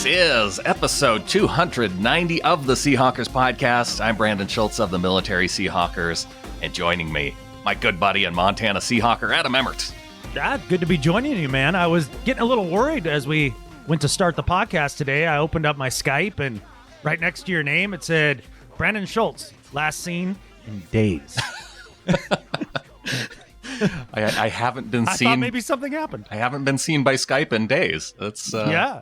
is episode 290 of the Seahawkers podcast. I'm Brandon Schultz of the Military Seahawkers, and joining me, my good buddy and Montana Seahawker, Adam Emmert. Good to be joining you, man. I was getting a little worried as we went to start the podcast today. I opened up my Skype, and right next to your name, it said, Brandon Schultz, last seen in days. I haven't been seen. I thought maybe something happened. I haven't been seen by Skype in days. That's yeah.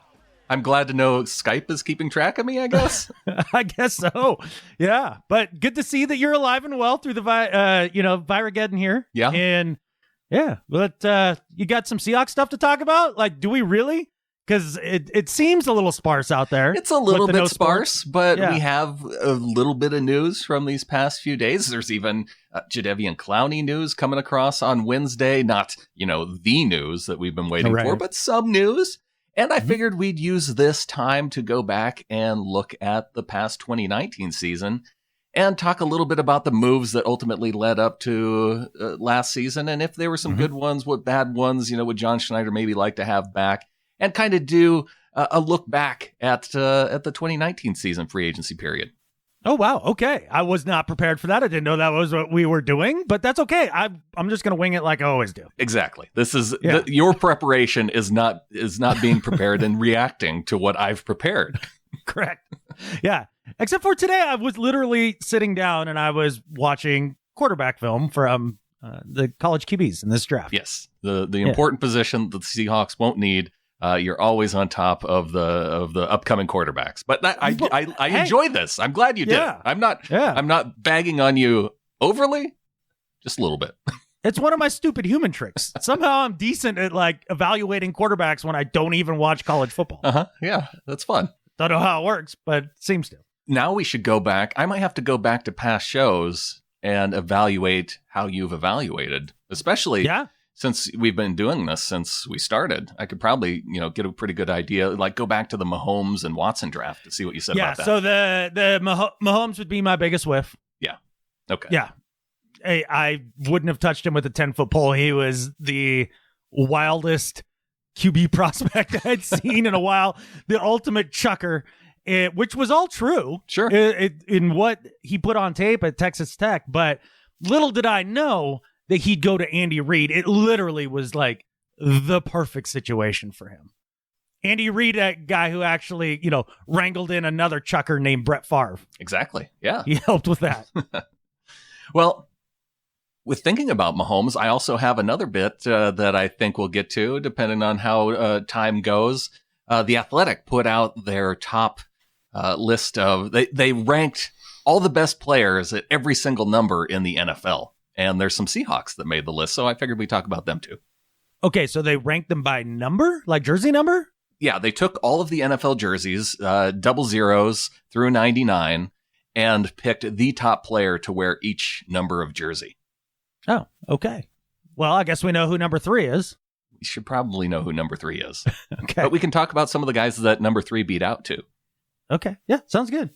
I'm glad to know Skype is keeping track of me, I guess. I guess so. Yeah. But good to see that you're alive and well through the Virageddon here. Yeah. And yeah, but you got some Seahawks stuff to talk about? Like, do we really? Because it seems a little sparse out there. It's a little bit sparse, but yeah. We have a little bit of news from these past few days. There's even Jadeveon Clowney news coming across on Wednesday. Not, the news that we've been waiting for, but some news. And I figured we'd use this time to go back and look at the past 2019 season and talk a little bit about the moves that ultimately led up to last season. And if there were some good ones, what bad ones, would John Schneider maybe like to have back, and kind of do a look back at the 2019 season free agency period. Oh, wow. Okay. I was not prepared for that. I didn't know that was what we were doing, but that's okay. I'm just going to wing it like I always do. Exactly. This is your preparation is not being prepared and reacting to what I've prepared. Correct. Yeah. Except for today, I was literally sitting down and I was watching quarterback film from the college QBs in this draft. Yes. The important position that the Seahawks won't need. You're always on top of the upcoming quarterbacks, but I enjoy this. I'm glad you did. Yeah. I'm not bagging on you overly, just a little bit. It's one of my stupid human tricks. Somehow I'm decent at evaluating quarterbacks when I don't even watch college football. Yeah, that's fun. Don't know how it works, but it seems to. Now we should go back. I might have to go back to past shows and evaluate how you've evaluated, especially. Yeah. Since we've been doing this since we started, I could probably, get a pretty good idea. Like, go back to the Mahomes and Watson draft to see what you said about that. Yeah, so the Mahomes would be my biggest whiff. Yeah. Okay. Yeah. I wouldn't have touched him with a 10-foot pole. He was the wildest QB prospect I'd seen in a while. The ultimate chucker, which was all true. Sure. In what he put on tape at Texas Tech. But little did I know that he'd go to Andy Reid. It literally was like the perfect situation for him. Andy Reid, a guy who actually, wrangled in another chucker named Brett Favre. Exactly. Yeah. He helped with that. Well, with thinking about Mahomes, I also have another bit that I think we'll get to, depending on how time goes. The Athletic put out their top list of, they ranked all the best players at every single number in the NFL. And there's some Seahawks that made the list, so I figured we'd talk about them too. Okay, so they ranked them by number? Like jersey number? Yeah, they took all of the NFL jerseys, double zeros through 99, and picked the top player to wear each number of jersey. Oh, okay. Well, I guess we know who number 3 is. We should probably know who number 3 is. Okay. But we can talk about some of the guys that number 3 beat out too. Okay, yeah, sounds good.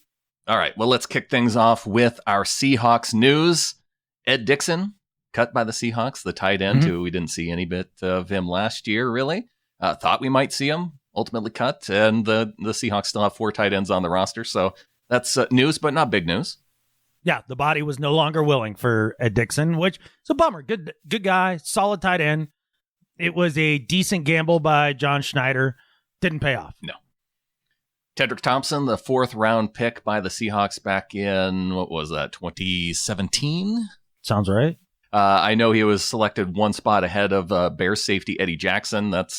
All right, well, let's kick things off with our Seahawks news. Ed Dickson, cut by the Seahawks, the tight end, who we didn't see any bit of him last year, really. Thought we might see him, ultimately cut, and the Seahawks still have 4 tight ends on the roster, so that's news, but not big news. Yeah, the body was no longer willing for Ed Dickson, which is a bummer. Good guy, solid tight end. It was a decent gamble by John Schneider. Didn't pay off. No. Tedric Thompson, the 4th round pick by the Seahawks back in, 2017? Sounds right. I know he was selected one spot ahead of Bears safety Eddie Jackson. That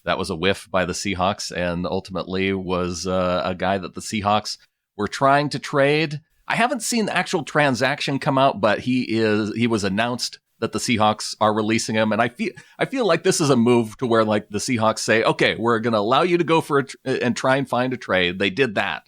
was a whiff by the Seahawks, and ultimately was a guy that the Seahawks were trying to trade. I haven't seen the actual transaction come out, but he was announced that the Seahawks are releasing him, and I feel like this is a move to where the Seahawks say, okay, we're going to allow you to go for and try and find a trade. They did that,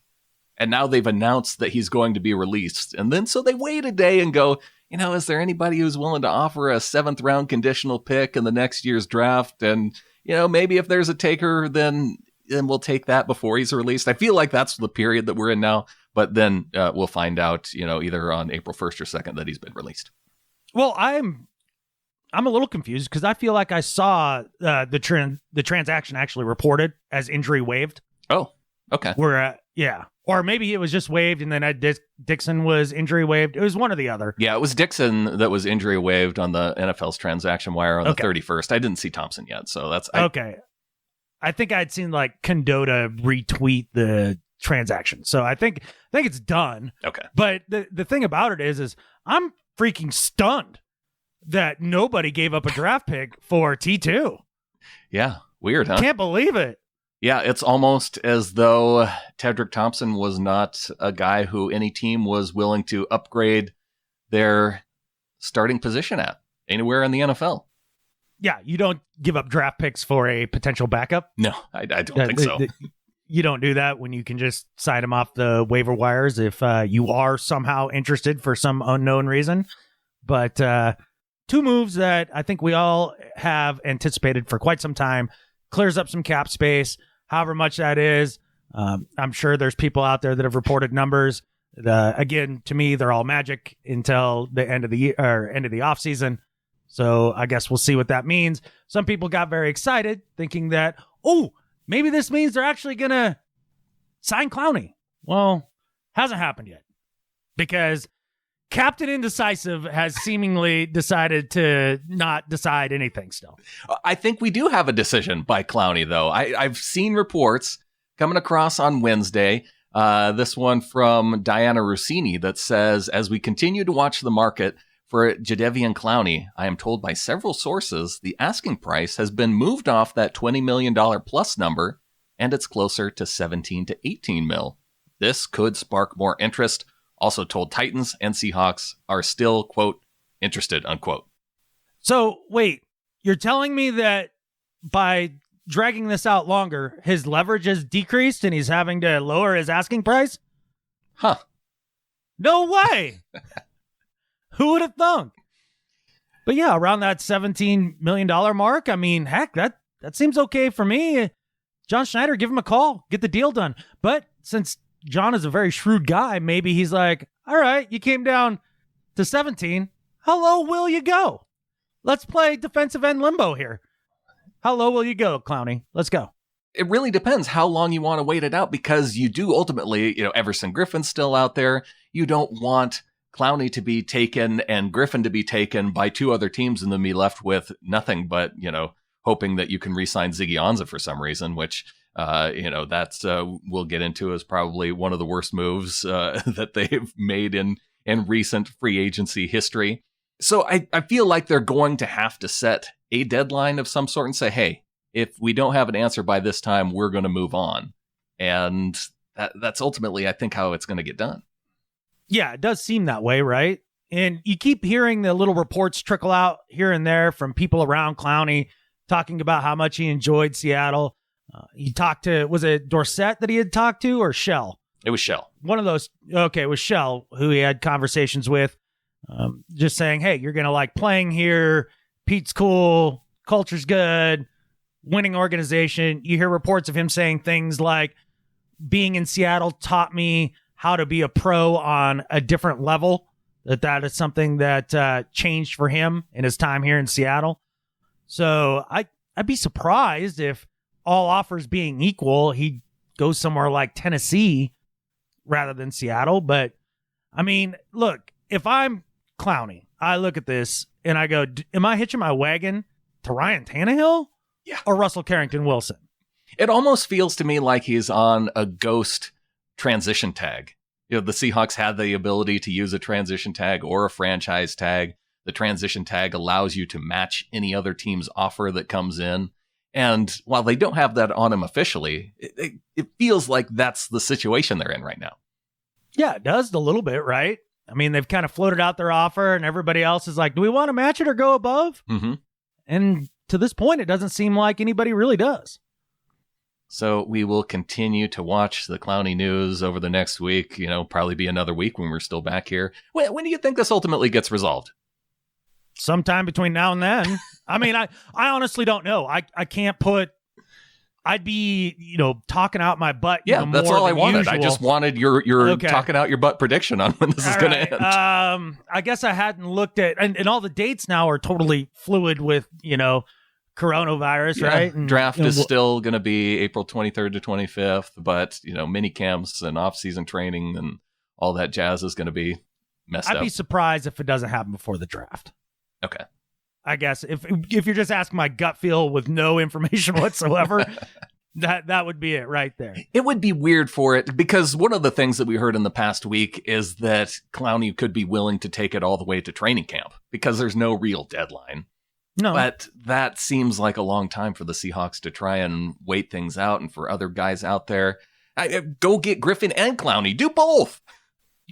and now they've announced that he's going to be released, and then so they wait a day and go, is there anybody who's willing to offer a 7th round conditional pick in the next year's draft? And, maybe if there's a taker, then we'll take that before he's released. I feel like that's the period that we're in now, but then we'll find out, either on April 1st or 2nd that he's been released. Well, I'm a little confused because I feel like I saw the transaction actually reported as injury waived. Oh, Okay. Or maybe it was just waived and then Ed Dickson was injury waived. It was one or the other. Yeah, it was Dickson that was injury waived on the NFL's transaction wire on the 31st. I didn't see Thompson yet, so that's... Okay. I think I'd seen like Condota retweet the transaction. So I think it's done. Okay. But the thing about it is I'm freaking stunned that nobody gave up a draft pick for T2. Yeah, weird, huh? Can't believe it. Yeah, it's almost as though Tedric Thompson was not a guy who any team was willing to upgrade their starting position at anywhere in the NFL. Yeah, you don't give up draft picks for a potential backup. No, I don't think so. You don't do that when you can just sign them off the waiver wires if you are somehow interested for some unknown reason. But two moves that I think we all have anticipated for quite some time. Clears up some cap space, however much that is. I'm sure there's people out there that have reported numbers. Again, to me, they're all magic until the end of the year or end of the offseason. So I guess we'll see what that means. Some people got very excited thinking that, maybe this means they're actually going to sign Clowney. Well, hasn't happened yet because Captain Indecisive has seemingly decided to not decide anything still. I think we do have a decision by Clowney, though. I've seen reports coming across on Wednesday. This one from Diana Rossini that says, as we continue to watch the market for Jadeveon Clowney, I am told by several sources the asking price has been moved off that $20 million plus number, and it's closer to 17 to 18 mil. This could spark more interest. Also told Titans and Seahawks are still, quote, interested, unquote. So, wait, you're telling me that by dragging this out longer, his leverage has decreased and he's having to lower his asking price? Huh. No way. Who would have thunk? But yeah, around that $17 million mark, I mean, heck, that seems okay for me. John Schneider, give him a call. Get the deal done. But since John is a very shrewd guy, maybe he's like, all right, you came down to 17. How low will you go? Let's play defensive end limbo here. How low will you go, Clowney? Let's go. It really depends how long you want to wait it out because you do ultimately, Everson Griffin's still out there. You don't want Clowney to be taken and Griffin to be taken by two other teams and then be left with nothing but, hoping that you can re-sign Ziggy Ansah for some reason, which, that's we'll get into is probably one of the worst moves that they've made in recent free agency history. So I feel like they're going to have to set a deadline of some sort and say, hey, if we don't have an answer by this time, we're going to move on. And that's ultimately, I think, how it's going to get done. Yeah, it does seem that way, right? And you keep hearing the little reports trickle out here and there from people around Clowney talking about how much he enjoyed Seattle. He talked to, was it Dorsett that he had talked to or Shell? It was Shell. One of those. Okay, it was Shell who he had conversations with, just saying, hey, you're going to like playing here. Pete's cool. Culture's good. Winning organization. You hear reports of him saying things like, being in Seattle taught me how to be a pro on a different level. That is something that changed for him in his time here in Seattle. So I'd be surprised if all offers being equal, he goes somewhere like Tennessee rather than Seattle. But I mean, look, if I'm Clowney, I look at this and I go, am I hitching my wagon to Ryan Tannehill or Russell Carrington-Wilson? It almost feels to me like he's on a ghost transition tag. The Seahawks had the ability to use a transition tag or a franchise tag. The transition tag allows you to match any other team's offer that comes in. And while they don't have that on him officially, it feels like that's the situation they're in right now. Yeah, it does a little bit, right? I mean, they've kind of floated out their offer and everybody else is like, do we want to match it or go above? Mm-hmm. And to this point, it doesn't seem like anybody really does. So we will continue to watch the Clowney news over the next week. Probably be another week when we're still back here. When do you think this ultimately gets resolved? Sometime between now and then. I mean, I honestly don't know. I can't put. I'd be, talking out my butt. Yeah, that's all I wanted. Usual. I just wanted your talking out your butt prediction on when this is going to end. I guess I hadn't looked at, and all the dates now are totally fluid with, coronavirus, right? And, draft is still going to be April 23rd to 25th, but mini camps and off-season training and all that jazz is going to be messed up. I'd be surprised if it doesn't happen before the draft. Okay. I guess if you're just asking my gut feel with no information whatsoever, that would be it right there. It would be weird for it because one of the things that we heard in the past week is that Clowney could be willing to take it all the way to training camp because there's no real deadline. No. But that seems like a long time for the Seahawks to try and wait things out and for other guys out there. Go get Griffin and Clowney. Do both.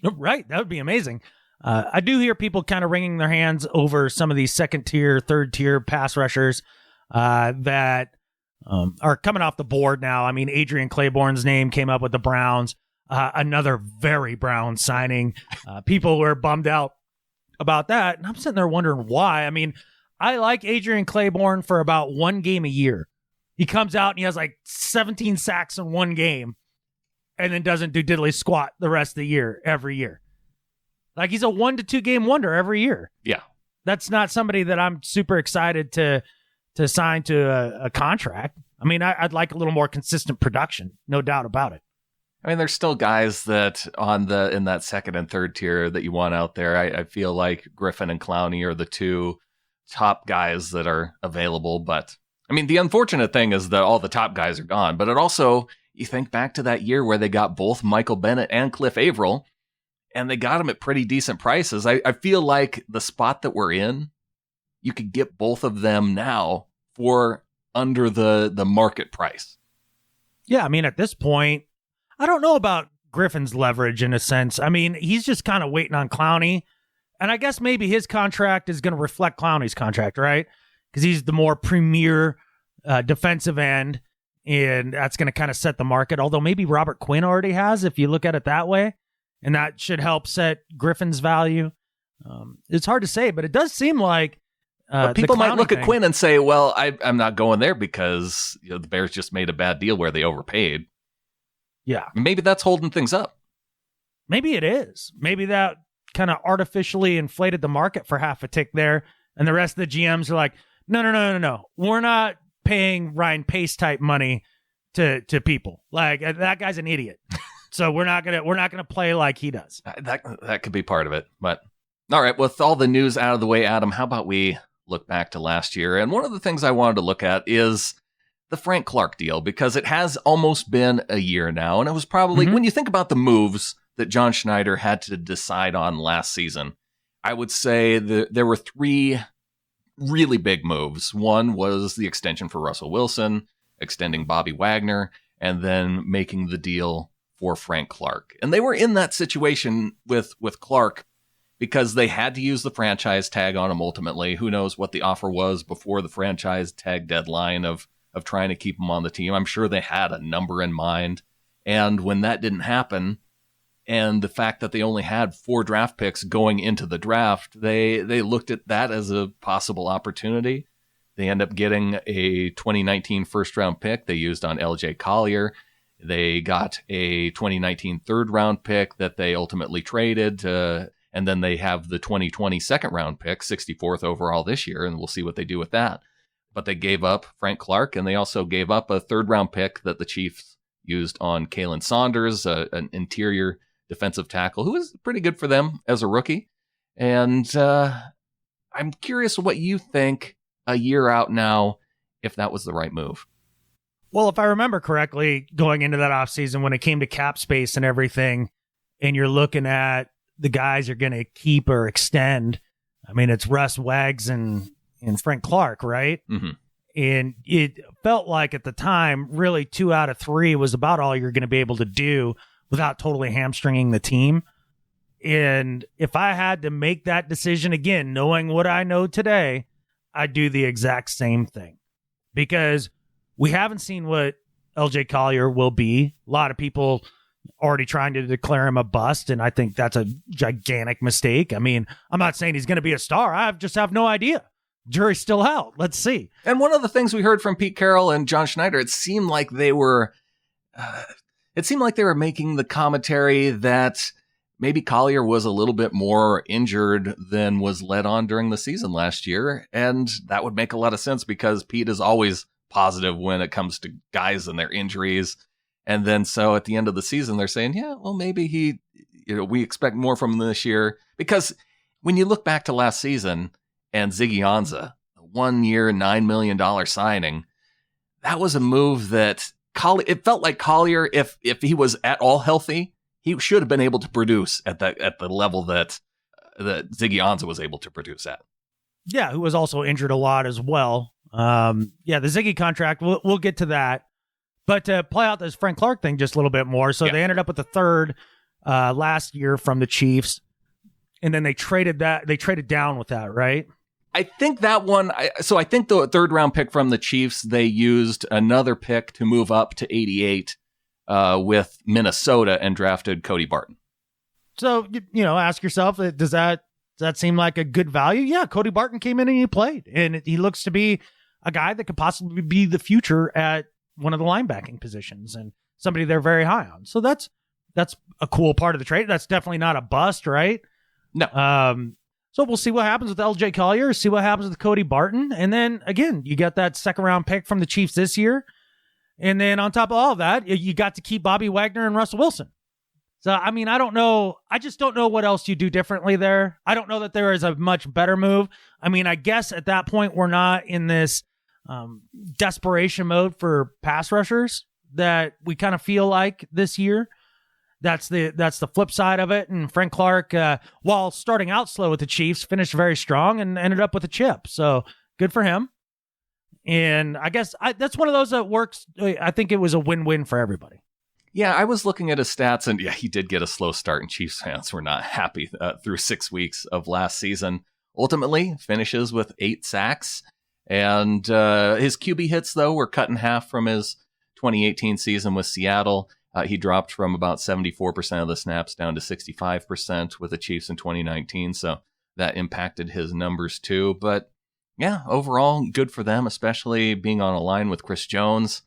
Right. That would be amazing. I do hear people kind of wringing their hands over some of these second-tier, third-tier pass rushers that are coming off the board now. I mean, Adrian Claiborne's name came up with the Browns. Another very Brown signing. People were bummed out about that. And I'm sitting there wondering why. I mean, I like Adrian Claiborne for about one game a year. He comes out and he has like 17 sacks in one game and then doesn't do diddly squat the rest of the year, every year. Like he's a 1 to 2 game wonder every year. Yeah. That's not somebody that I'm super excited to sign to a contract. I mean, I'd like a little more consistent production, no doubt about it. I mean, there's still guys that in that second and third tier that you want out there. I feel like Griffin and Clowney are the two top guys that are available. But I mean, the unfortunate thing is that all the top guys are gone. But it also, you think back to that year where they got both Michael Bennett and Cliff Averill, and they got them at pretty decent prices. I feel like the spot that we're in, you could get both of them now for under the market price. Yeah, I mean, at this point, I don't know about Griffin's leverage in a sense. I mean, he's just kind of waiting on Clowney. And I guess maybe his contract is going to reflect Clowney's contract, right? Because he's the more premier defensive end, and that's going to kind of set the market. Although maybe Robert Quinn already has, if you look at it that way. And that should help set Griffin's value. It's hard to say, but it does seem like people might look at Quinn and say, well, I'm not going there because the Bears just made a bad deal where they overpaid. Yeah. Maybe that's holding things up. Maybe it is. Maybe that kind of artificially inflated the market for half a tick there. And the rest of the GMs are like, no. We're not paying Ryan Pace type money to people. Like that guy's an idiot. So we're not gonna play like he does. That could be part of it. But all right, with all the news out of the way, Adam, how about we look back to last year? And one of the things I wanted to look at is the Frank Clark deal, because it has almost been a year now. And it was probably, when you think about the moves that John Schneider had to decide on last season, I would say that there were 3 really big moves. One was the extension for Russell Wilson, extending Bobby Wagner, and then making the deal for Frank Clark. And they were in that situation with Clark because they had to use the franchise tag on him ultimately. Who knows what the offer was before the franchise tag deadline of trying to keep him on the team. I'm sure they had a number in mind. And when that didn't happen, and the fact that they only had 4 draft picks going into the draft, they looked at that as a possible opportunity. They end up getting a 2019 first-round pick they used on LJ Collier. They got a 2019 third-round pick that they ultimately traded, and then they have the 2020 second-round pick, 64th overall this year, and we'll see what they do with that. But they gave up Frank Clark, and they also gave up a third-round pick that the Chiefs used on Kalen Saunders, an interior defensive tackle who was pretty good for them as a rookie. And I'm curious what you think a year out now, if that was the right move. Well, if I remember correctly, going into that offseason, when it came to cap space and everything, and you're looking at the guys you're going to keep or extend, I mean, it's Russ, Wags, and Frank Clark, right? Mm-hmm. And it felt like at the time, really 2 out of 3 was about all you're going to be able to do without totally hamstringing the team. And if I had to make that decision again, knowing what I know today, I'd do the exact same thing. Because we haven't seen what LJ Collier will be. A lot of people already trying to declare him a bust, and I think that's a gigantic mistake. I mean, I'm not saying he's going to be a star. I just have no idea. Jury's still out. Let's see. And one of the things we heard from Pete Carroll and John Schneider, it seemed like they were making the commentary that maybe Collier was a little bit more injured than was led on during the season last year. And that would make a lot of sense because Pete is always positive when it comes to guys and their injuries. And then so at the end of the season, they're saying, yeah, well, maybe we expect more from him this year. Because when you look back to last season and Ziggy Ansah, 1 year, $9 million signing, that was a move that it felt like Collier, if he was at all healthy, he should have been able to produce at the level that Ziggy Ansah was able to produce at. Yeah, who was also injured a lot as well. The Ziggy contract, we'll get to that. But to play out this Frank Clark thing just a little bit more, so they ended up with the third last year from the Chiefs, and then they traded down with that, right? I think that one, I think the third round pick from the Chiefs, they used another pick to move up to 88 with Minnesota and drafted Cody Barton. So, ask yourself, does that seem like a good value? Yeah, Cody Barton came in and he played, and he looks to be a guy that could possibly be the future at one of the linebacking positions and somebody they're very high on. So that's a cool part of the trade. That's definitely not a bust, right? No. So we'll see what happens with LJ Collier, see what happens with Cody Barton. And then, again, you got that second round pick from the Chiefs this year. And then on top of all of that, you got to keep Bobby Wagner and Russell Wilson. So, I mean, I don't know. I just don't know what else you do differently there. I don't know that there is a much better move. I mean, I guess at that point, we're not in this desperation mode for pass rushers that we kind of feel like this year. That's the flip side of it. And Frank Clark, while starting out slow with the Chiefs, finished very strong and ended up with a chip. So good for him. And I guess that's one of those that works. I think it was a win-win for everybody. Yeah, I was looking at his stats, and yeah, he did get a slow start, and Chiefs fans were not happy through 6 weeks of last season. Ultimately, finishes with 8 sacks. And his QB hits, though, were cut in half from his 2018 season with Seattle. He dropped from about 74% of the snaps down to 65% with the Chiefs in 2019. So that impacted his numbers, too. But yeah, overall, good for them, especially being on a line with Chris Jones.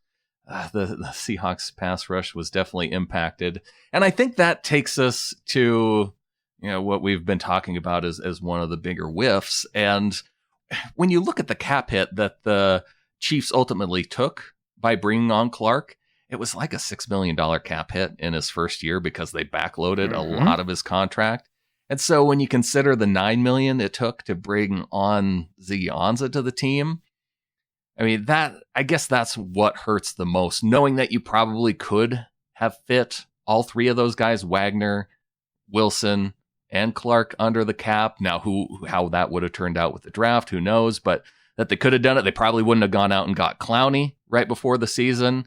The Seahawks pass rush was definitely impacted. And I think that takes us to what we've been talking about as one of the bigger whiffs. And when you look at the cap hit that the Chiefs ultimately took by bringing on Clark, it was like a $6 million cap hit in his first year because they backloaded a lot of his contract. And so when you consider the $9 million it took to bring on Ziggy Ansah to the team, I mean, I guess that's what hurts the most, knowing that you probably could have fit all three of those guys, Wagner, Wilson, and Clark, under the cap. Now, how that would have turned out with the draft, who knows? But that they could have done it. They probably wouldn't have gone out and got Clowney right before the season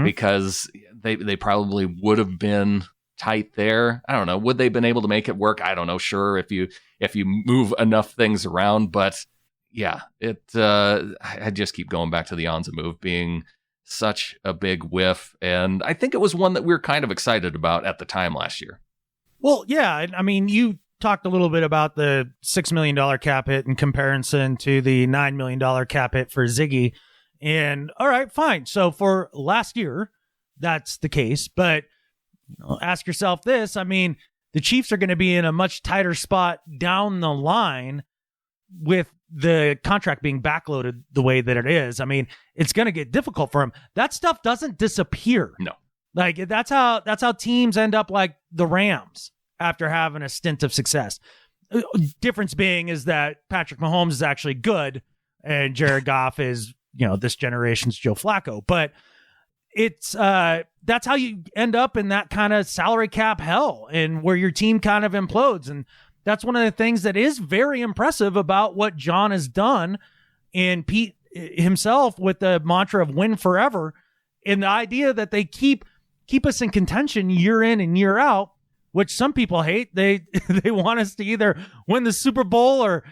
because they probably would have been tight there. I don't know. Would they have been able to make it work? I don't know. Sure, if you move enough things around, but yeah, I just keep going back to the Ansah move being such a big whiff, and I think it was one that we were kind of excited about at the time last year. Well, yeah, I mean, you talked a little bit about the $6 million cap hit in comparison to the $9 million cap hit for Ziggy, and all right, fine. So for last year, that's the case, but ask yourself this: I mean, the Chiefs are going to be in a much tighter spot down the line with the contract being backloaded the way that it is. I mean, it's going to get difficult for him. That stuff doesn't disappear. No. Like that's how teams end up like the Rams after having a stint of success. Difference being is that Patrick Mahomes is actually good and Jared Goff is, this generation's Joe Flacco. But it's that's how you end up in that kind of salary cap hell and where your team kind of implodes. And that's one of the things that is very impressive about what John has done, and Pete himself with the mantra of win forever, and the idea that they keep us in contention year in and year out, which some people hate. They want us to either win the Super Bowl or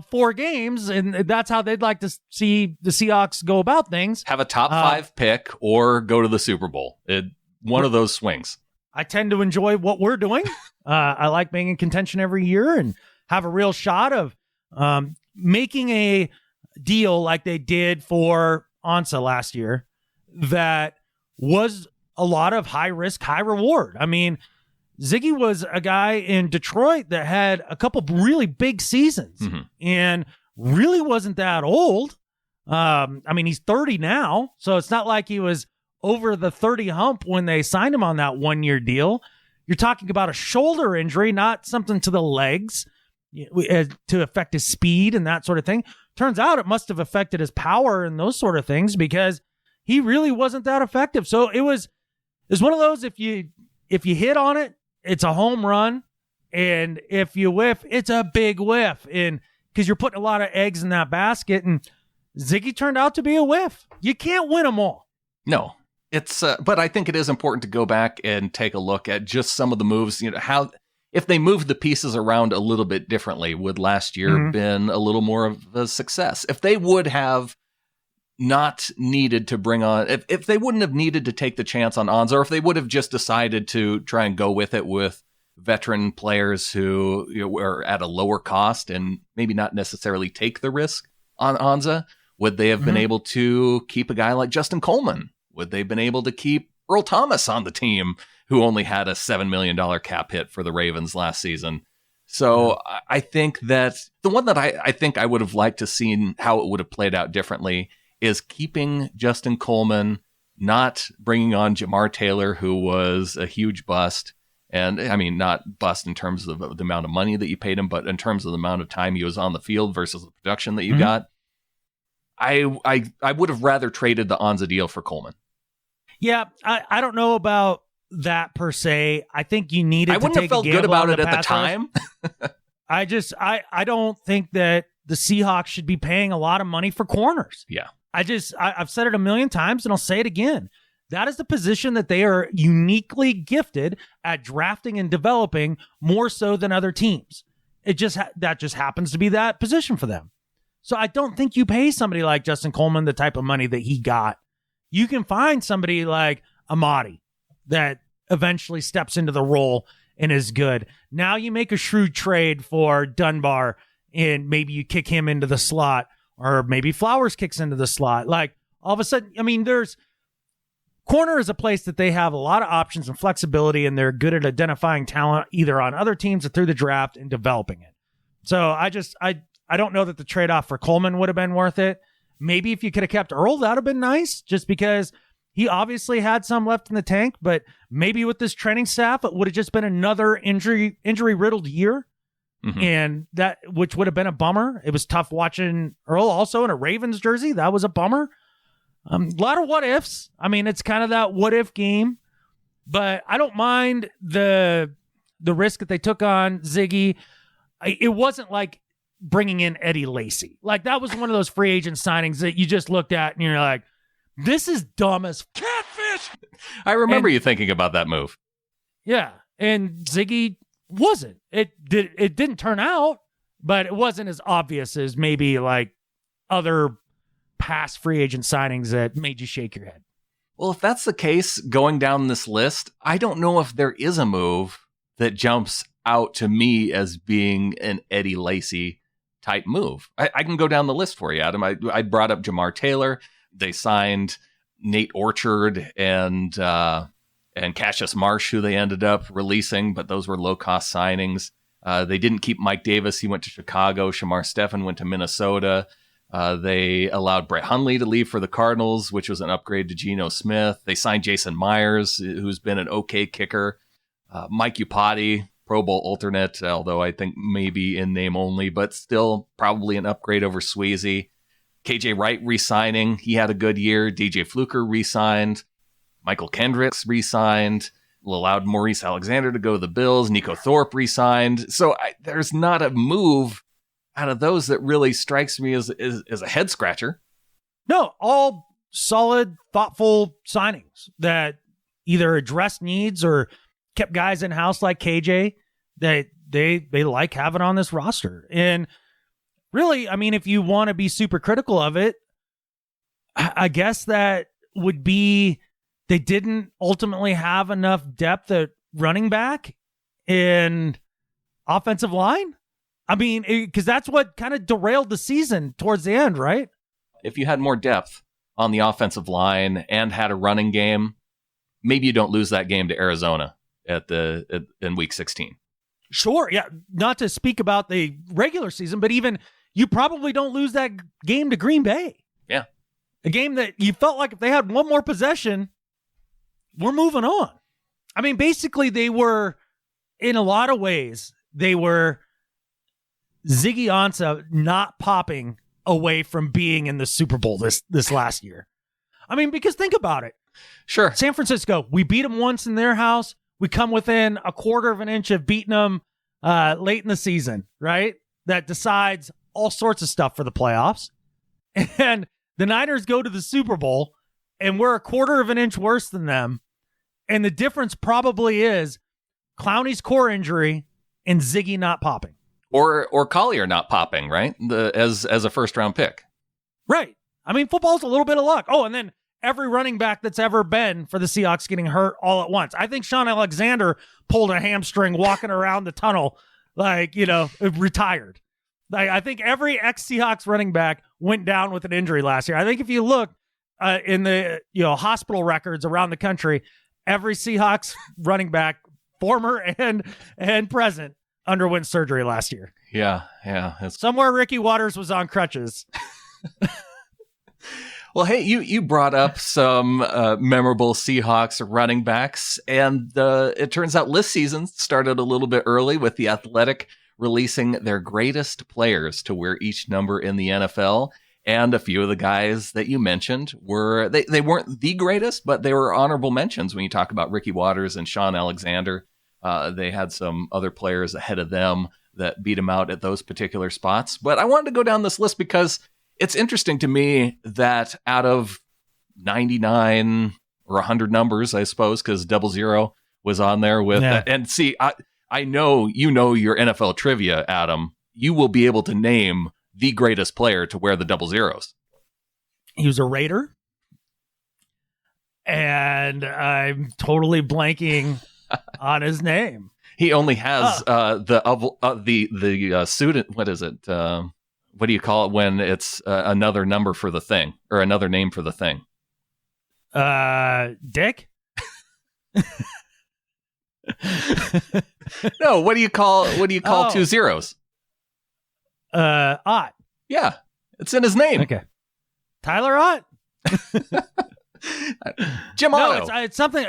4 games, and that's how they'd like to see the Seahawks go about things. Have a top 5 pick or go to the Super Bowl. One of those swings. I tend to enjoy what we're doing. I like being in contention every year and have a real shot of making a deal like they did for Ansah last year that was a lot of high risk, high reward. I mean, Ziggy was a guy in Detroit that had a couple really big seasons and really wasn't that old. I mean, he's 30 now, so it's not like he was over the 30 hump when they signed him on that 1-year deal. You're talking about a shoulder injury, not something to the legs to affect his speed and that sort of thing. Turns out it must have affected his power and those sort of things because he really wasn't that effective. So it was one of those, if you hit on it, it's a home run. And if you whiff, it's a big whiff. And because you're putting a lot of eggs in that basket, and Ziggy turned out to be a whiff. You can't win them all. No. It's, but I think it is important to go back and take a look at just some of the moves. How, if they moved the pieces around a little bit differently, would last year been a little more of a success? If they would have not needed to bring on, if they wouldn't have needed to take the chance on Ansah, or if they would have just decided to try and go with it with veteran players who were at a lower cost and maybe not necessarily take the risk on Ansah, would they have been able to keep a guy like Justin Coleman? Would they have been able to keep Earl Thomas on the team, who only had a $7 million cap hit for the Ravens last season? So I think that the one that I think I would have liked to seen how it would have played out differently is keeping Justin Coleman, not bringing on Jamar Taylor, who was a huge bust. And I mean, not bust in terms of the amount of money that you paid him, but in terms of the amount of time he was on the field versus the production that you got. I would have rather traded the Ansah deal for Coleman. Yeah, I don't know about that per se. I think you needed to take a gamble. I wouldn't have felt good about it at the time. I don't think that the Seahawks should be paying a lot of money for corners. Yeah. I've said it a million times and I'll say it again. That is the position that they are uniquely gifted at drafting and developing more so than other teams. That just happens to be that position for them. So I don't think you pay somebody like Justin Coleman the type of money that he got. You can find somebody like Amadi that eventually steps into the role and is good. Now you make a shrewd trade for Dunbar and maybe you kick him into the slot, or maybe Flowers kicks into the slot. Like all of a sudden, I mean, corner is a place that they have a lot of options and flexibility, and they're good at identifying talent either on other teams or through the draft and developing it. So I don't know that the trade-off for Coleman would have been worth it. Maybe if you could have kept Earl, that would have been nice, just because he obviously had some left in the tank, but maybe with this training staff, it would have just been another injury-riddled year, and which would have been a bummer. It was tough watching Earl also in a Ravens jersey. That was a bummer. A lot of what-ifs. I mean, it's kind of that what-if game, but I don't mind the risk that they took on Ziggy. It wasn't like bringing in Eddie Lacy. Like, that was one of those free agent signings that you just looked at and you're like, this is dumb as catfish. I remember you thinking about that move. Yeah. And Ziggy wasn't. It didn't turn out, but it wasn't as obvious as maybe like other past free agent signings that made you shake your head. Well, if that's the case, going down this list, I don't know if there is a move that jumps out to me as being an Eddie Lacy type move. I can go down the list for you, Adam. I brought up Jamar Taylor. They signed Nate Orchard and Cassius Marsh, who they ended up releasing, but those were low-cost signings. They didn't keep Mike Davis. He went to Chicago. Shamar Stephen went to Minnesota. They allowed Brett Hundley to leave for the Cardinals, which was an upgrade to Geno Smith. They signed Jason Myers, who's been an okay kicker. Mike Upati, Pro Bowl alternate, although I think maybe in name only, but still probably an upgrade over Sweezy. KJ Wright re-signing. He had a good year. DJ Fluker re-signed. Michael Kendricks re-signed. Allowed Maurice Alexander to go to the Bills. Nico Thorpe re-signed. So there's not a move out of those that really strikes me as a head scratcher. No, all solid, thoughtful signings that either addressed needs or kept guys in house like KJ that they like having on this roster. And really, I mean, if you want to be super critical of it, I guess that would be they didn't ultimately have enough depth at running back and offensive line. I mean, because that's what kind of derailed the season towards the end, right? If you had more depth on the offensive line and had a running game, maybe you don't lose that game to Arizona in week 16. Sure, yeah. Not to speak about the regular season, but even you probably don't lose that game to Green Bay. Yeah. A game that you felt like if they had one more possession, we're moving on. I mean, basically they were, in a lot of ways, they were Ziggy Ansah not popping away from being in the Super Bowl this last year. I mean, because think about it. Sure. San Francisco, we beat them once in their house. We come within a quarter of an inch of beating them late in the season, right? That decides all sorts of stuff for the playoffs. And the Niners go to the Super Bowl, and we're a quarter of an inch worse than them. And the difference probably is Clowney's core injury and Ziggy not popping. Or Collier not popping, right? As a first-round pick. Right. I mean, football's a little bit of luck. Oh, and then every running back that's ever been for the Seahawks getting hurt all at once. I think Sean Alexander pulled a hamstring walking around the tunnel, retired. I think every ex-Seahawks running back went down with an injury last year. I think if you look in the hospital records around the country, every Seahawks running back, former and present, underwent surgery last year. Yeah. Somewhere Ricky Waters was on crutches. Well, hey, you brought up some memorable Seahawks running backs, and it turns out this season started a little bit early with the Athletic releasing their greatest players to wear each number in the NFL. And a few of the guys that you mentioned were, they weren't the greatest, but they were honorable mentions when you talk about Ricky Waters and Sean Alexander. They had some other players ahead of them that beat them out at those particular spots. But I wanted to go down this list because it's interesting to me that out of 99 or 100 numbers, I suppose, because 00 was on there with that. And see, I know you know your NFL trivia, Adam. You will be able to name the greatest player to wear the 00s. He was a Raider. And I'm totally blanking on his name. He only has the student. What is it? What do you call it when it's another number for the thing or another name for the thing? Dick? No. What do you call 2 zeros? Ott. Yeah, it's in his name. Okay. Tyler Ott? Jim Otto. No, it's something.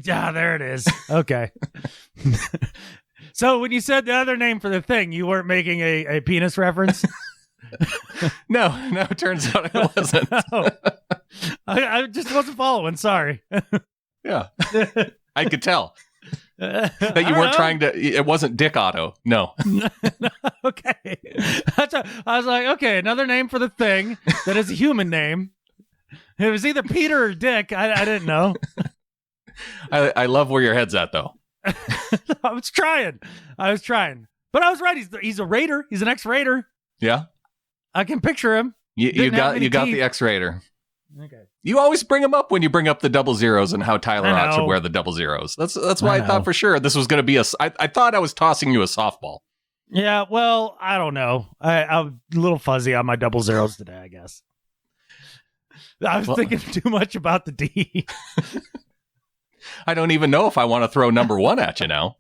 Yeah, there it is. Okay. So when you said the other name for the thing, you weren't making a penis reference? No, it turns out it wasn't. No. I just wasn't following. Sorry. Yeah. I could tell that you weren't trying to. It wasn't Dick Otto. No. Okay. I was like, okay, another name for the thing that is a human name. It was either Peter or Dick. I didn't know. I love where your head's at, though. I was trying. But I was right. He's a Raider. He's an ex-Raider. Yeah. I can picture him. You got the ex-Raider. Okay. You always bring him up when you bring up the 00s and how Tyler Ott should wear the 00s. That's why I thought for sure this was going to be I thought I was tossing you a softball. Yeah, well, I don't know. I'm a little fuzzy on my 00s today, I guess. I was thinking too much about the D. I don't even know if I want to throw number 1 at you now.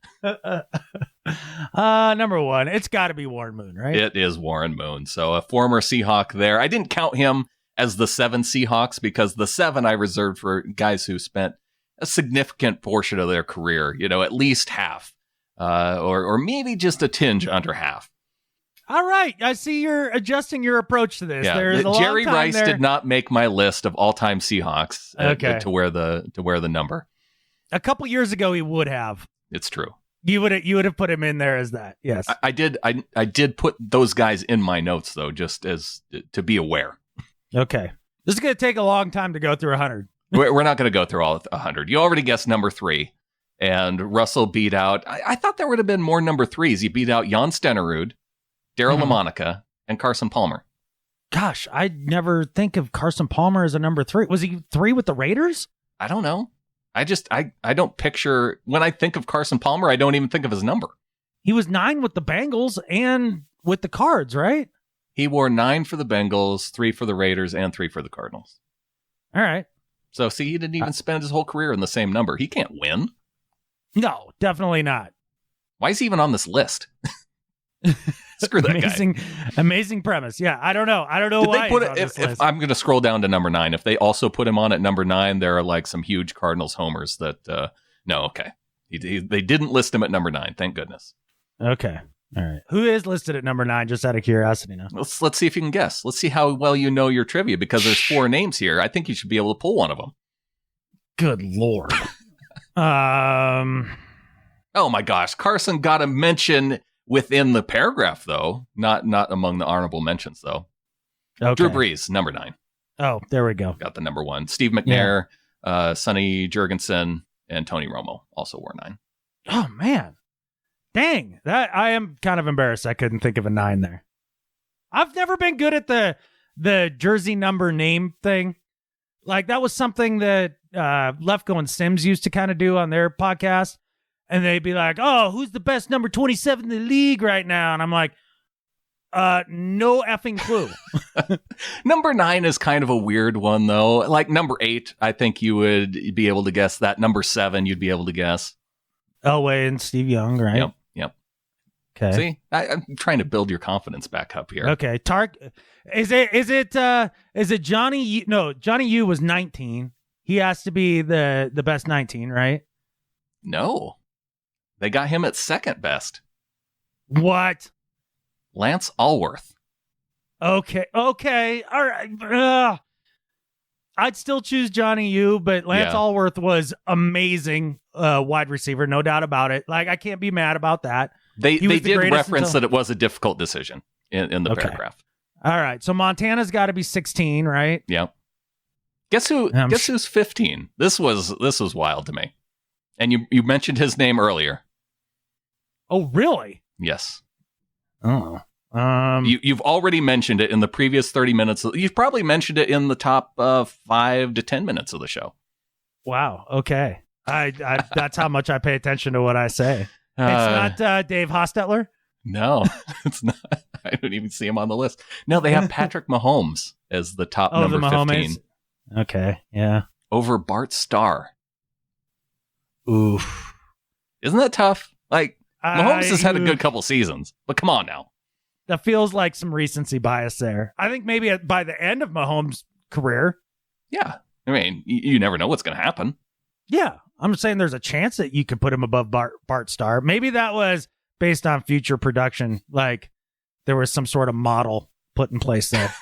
Number 1, it's got to be Warren Moon, right? It is Warren Moon. So a former Seahawk there. I didn't count him as the 7 Seahawks because the 7 I reserved for guys who spent a significant portion of their career, at least half, or maybe just a tinge under half. All right. I see you're adjusting your approach to this. Yeah. There's a Jerry long time Rice there. did not make my list of all-time Seahawks to wear the number. A couple years ago, he would have. It's true. You would have put him in there as that. Yes, I did. I did put those guys in my notes though, just as to be aware. Okay, this is going to take a long time to go through 100. We're not going to go through all 100. You already guessed number 3, and Russell beat out. I thought there would have been more number 3s. He beat out Jan Stenerud, Daryl LaMonica, and Carson Palmer. Gosh, I never think of Carson Palmer as a number 3. Was he 3 with the Raiders? I don't know. I don't picture, when I think of Carson Palmer, I don't even think of his number. He was 9 with the Bengals and with the Cards, right? He wore 9 for the Bengals, 3 for the Raiders, and 3 for the Cardinals. All right. So, see, he didn't even spend his whole career in the same number. He can't win. No, definitely not. Why is he even on this list? Screw that guy. Amazing premise. Yeah, I don't know. Did why they put he's on this list. if I'm going to scroll down to number 9. If they also put him on at number 9, there are like some huge Cardinals homers that. No, okay. They didn't list him at number 9. Thank goodness. Okay. All right. Who is listed at number 9? Just out of curiosity now. Let's see if you can guess. Let's see how well you know your trivia, because there's 4 names here. I think you should be able to pull one of them. Good Lord. Oh my gosh, Carson got a mention within the paragraph though, not among the honorable mentions though. Okay. Drew Brees, number 9. Oh, there we go. Got the number 1. Steve McNair, Sonny Jurgensen, and Tony Romo also wore 9. Oh man. Dang, that I am kind of embarrassed I couldn't think of a 9 there. I've never been good at the jersey number name thing. Like that was something that Lefko and Sims used to kind of do on their podcast. And they'd be like, oh, who's the best number 27 in the league right now? And I'm like, no effing clue. Number 9 is kind of a weird one, though. Like number 8, I think you would be able to guess that. Number 7, you'd be able to guess. Elway and Steve Young, right? Yep. Okay. See, I'm trying to build your confidence back up here. Okay. Is it Johnny? No, Johnny U was 19. He has to be the best 19, right? No. They got him at second best. What? Lance Allworth. Okay. All right. I'd still choose Johnny U, but Lance Allworth was amazing wide receiver, no doubt about it. Like, I can't be mad about that. They did reference that it was a difficult decision in the paragraph. All right. So Montana's got to be 16, right? Yeah. Guess who's 15? This was wild to me. And you mentioned his name earlier. Oh, really? Yes. Oh. You've already mentioned it in the previous 30 minutes. You've probably mentioned it in the top 5 to 10 minutes of the show. Wow. Okay. I that's how much I pay attention to what I say. It's not Dave Hostetler? No, it's not. I don't even see him on the list. No, they have Patrick Mahomes as the top number 15. Okay. Yeah. Over Bart Starr. Oof. Isn't that tough? Like, Mahomes has had a good couple seasons, but come on now. That feels like some recency bias there. I think maybe by the end of Mahomes' career. Yeah. I mean, you never know what's going to happen. Yeah. I'm just saying there's a chance that you could put him above Bart Starr. Maybe that was based on future production. Like there was some sort of model put in place there.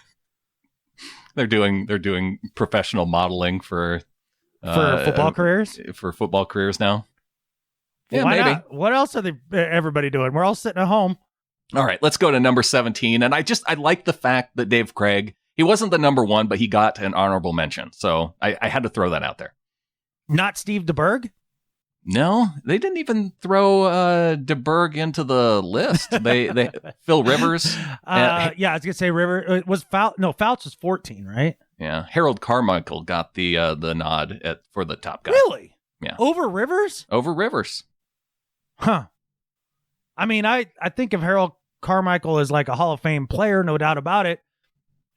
They're doing professional modeling for football careers? For football careers now. Yeah, Why maybe. not? What else are everybody doing? We're all sitting at home. All right, let's go to number 17. And I like the fact that Dave Craig, he wasn't the number 1, but he got an honorable mention. So I had to throw that out there. Not Steve DeBerg? No, they didn't even throw DeBerg into the list. They Phil Rivers. Yeah, I was gonna say River was Fouts. No, Fouts was 14, right? Yeah, Harold Carmichael got the nod for the top guy. Really? Yeah. Over Rivers? Over Rivers. Huh. I mean, I think of Harold Carmichael as like a Hall of Fame player, no doubt about it.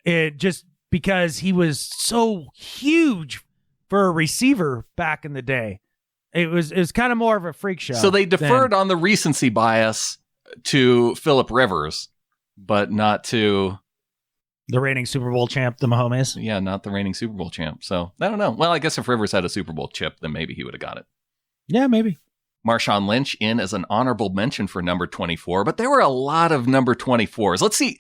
It just because he was so huge for a receiver back in the day. It was kind of more of a freak show. So they deferred on the recency bias to Phillip Rivers, but not to the reigning Super Bowl champ, the Mahomes. Yeah, not the reigning Super Bowl champ. So I don't know. Well, I guess if Rivers had a Super Bowl chip, then maybe he would have got it. Yeah, maybe. Marshawn Lynch in as an honorable mention for number 24, but there were a lot of number 24s. Let's see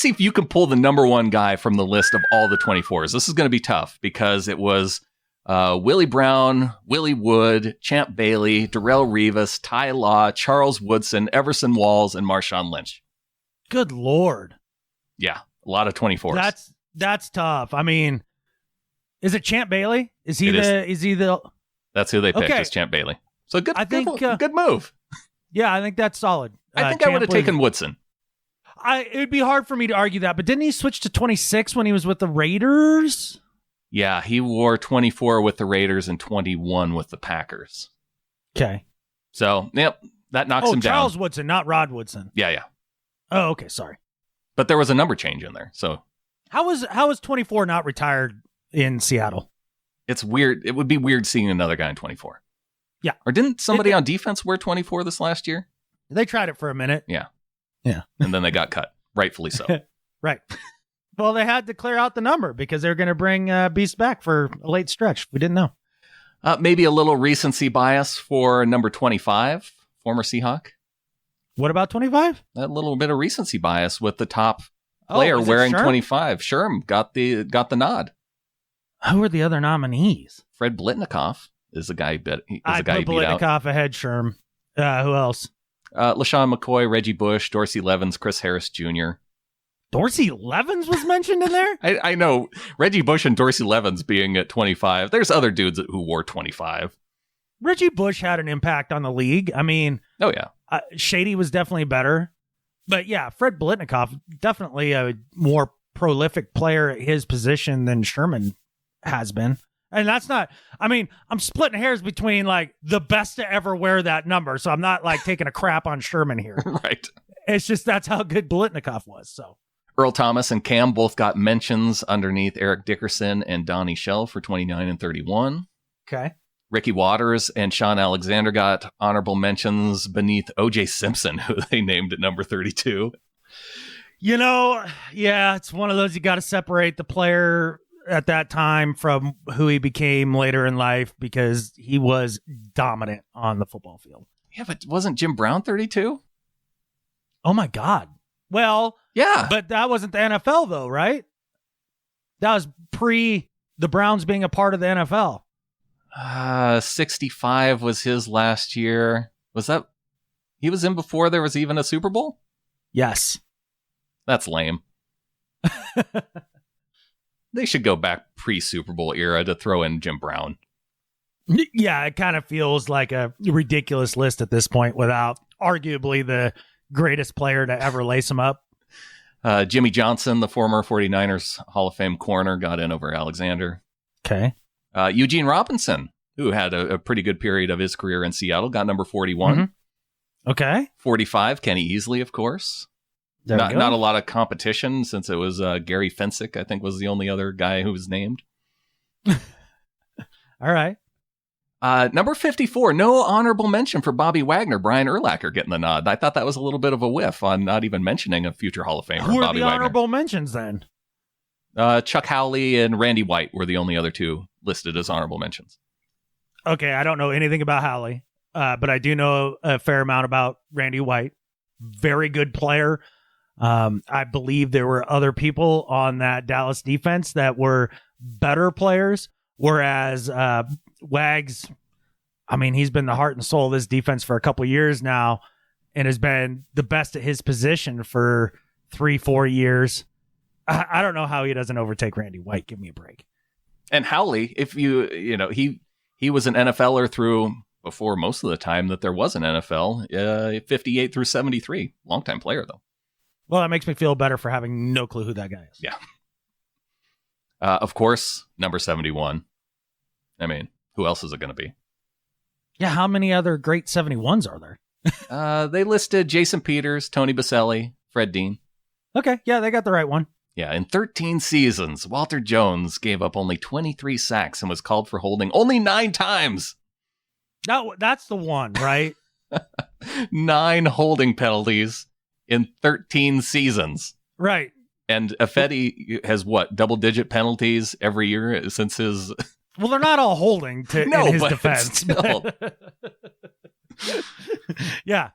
if you can pull the number 1 guy from the list of all the 24s. This is going to be tough because it was Willie Brown, Willie Wood, Champ Bailey, Darrelle Revis, Ty Law, Charles Woodson, Everson Walls, and Marshawn Lynch. Good Lord. Yeah, a lot of 24s. That's tough. I mean, is it Champ Bailey? Is he the That's who they picked, is Champ Bailey. So good move. Yeah, I think that's solid. I think I would have taken Woodson. It would be hard for me to argue that, but didn't he switch to 26 when he was with the Raiders? Yeah, he wore 24 with the Raiders and 21 with the Packers. Okay. So, yep, that knocks him down. Charles Woodson, not Rod Woodson. Yeah. Oh, okay, sorry. But there was a number change in there, so. How was 24 not retired in Seattle? It's weird. It would be weird seeing another guy in 24. Yeah. Or didn't somebody on defense wear 24 this last year? They tried it for a minute. Yeah. Yeah. And then they got cut, rightfully so. Right. Well, they had to clear out the number because they're going to bring Beast back for a late stretch. We didn't know. Maybe a little recency bias for number 25, former Seahawk. What about 25? That little bit of recency bias with the top player wearing 25. Sherm got the nod. Who are the other nominees? Fred Blitnikoff is the guy. I put Blitnikoff ahead. Sherm. Who else? LaShawn McCoy, Reggie Bush, Dorsey Levens, Chris Harris Jr. Dorsey Levens was mentioned in there? I know. Reggie Bush and Dorsey Levens being at 25. There's other dudes who wore 25. Reggie Bush had an impact on the league. I mean, oh, yeah. Shady was definitely better. But yeah, Fred Blitnikoff, definitely a more prolific player at his position than Sherman has been. And that's not, I mean, I'm splitting hairs between like the best to ever wear that number. So I'm not like taking a crap on Sherman here. Right. It's just that's how good Blitnikoff was. So Earl Thomas and Cam both got mentions underneath Eric Dickerson and Donnie Shell for 29 and 31. Okay. Ricky Waters and Sean Alexander got honorable mentions beneath O.J. Simpson, who they named at number 32. You know, yeah, it's one of those you got to separate the player at that time from who he became later in life because he was dominant on the football field. Yeah, but wasn't Jim Brown 32? Oh, my God. Well, yeah, but that wasn't the NFL, though, right? That was pre the Browns being a part of the NFL. 65 was his last year. Was that he was in before there was even a Super Bowl? Yes. That's lame. They should go back pre-Super Bowl era to throw in Jim Brown. Yeah, it kind of feels like a ridiculous list at this point without arguably the greatest player to ever lace him up. Jimmy Johnson, the former 49ers Hall of Fame corner, got in over Alexander. Okay. Eugene Robinson, who had a pretty good period of his career in Seattle, got number 41. Mm-hmm. Okay. 45, Kenny Easley, of course. Not a lot of competition since it was Gary Fensick, I think, was the only other guy who was named. All right. Number 54, no honorable mention for Bobby Wagner, Brian Urlacher getting the nod. I thought that was a little bit of a whiff on not even mentioning a future Hall of Famer. Who are Bobby the Wagner. honorable mentions then? Chuck Howley and Randy White were the only other two listed as honorable mentions. Okay, I don't know anything about Howley, but I do know a fair amount about Randy White. Very good player. I believe there were other people on that Dallas defense that were better players, whereas Wags, I mean, he's been the heart and soul of this defense for a couple years now and has been the best at his position for 3-4 years. I don't know how he doesn't overtake Randy White. Give me a break. And Howley, if you know, he was an NFLer through before most of the time that there was an NFL, 58 through 73. Longtime player, though. Well, that makes me feel better for having no clue who that guy is. Yeah. Of course, number 71. I mean, who else is it going to be? Yeah, how many other great 71s are there? They listed Jason Peters, Tony Baselli, Fred Dean. Okay, yeah, they got the right one. Yeah, in 13 seasons, Walter Jones gave up only 23 sacks and was called for holding only 9 times. That's the one, right? 9 holding penalties in 13 seasons. Right. And Affetti has what, double-digit penalties every year since his... Well, they're not all holding in his defense. Still. Yeah.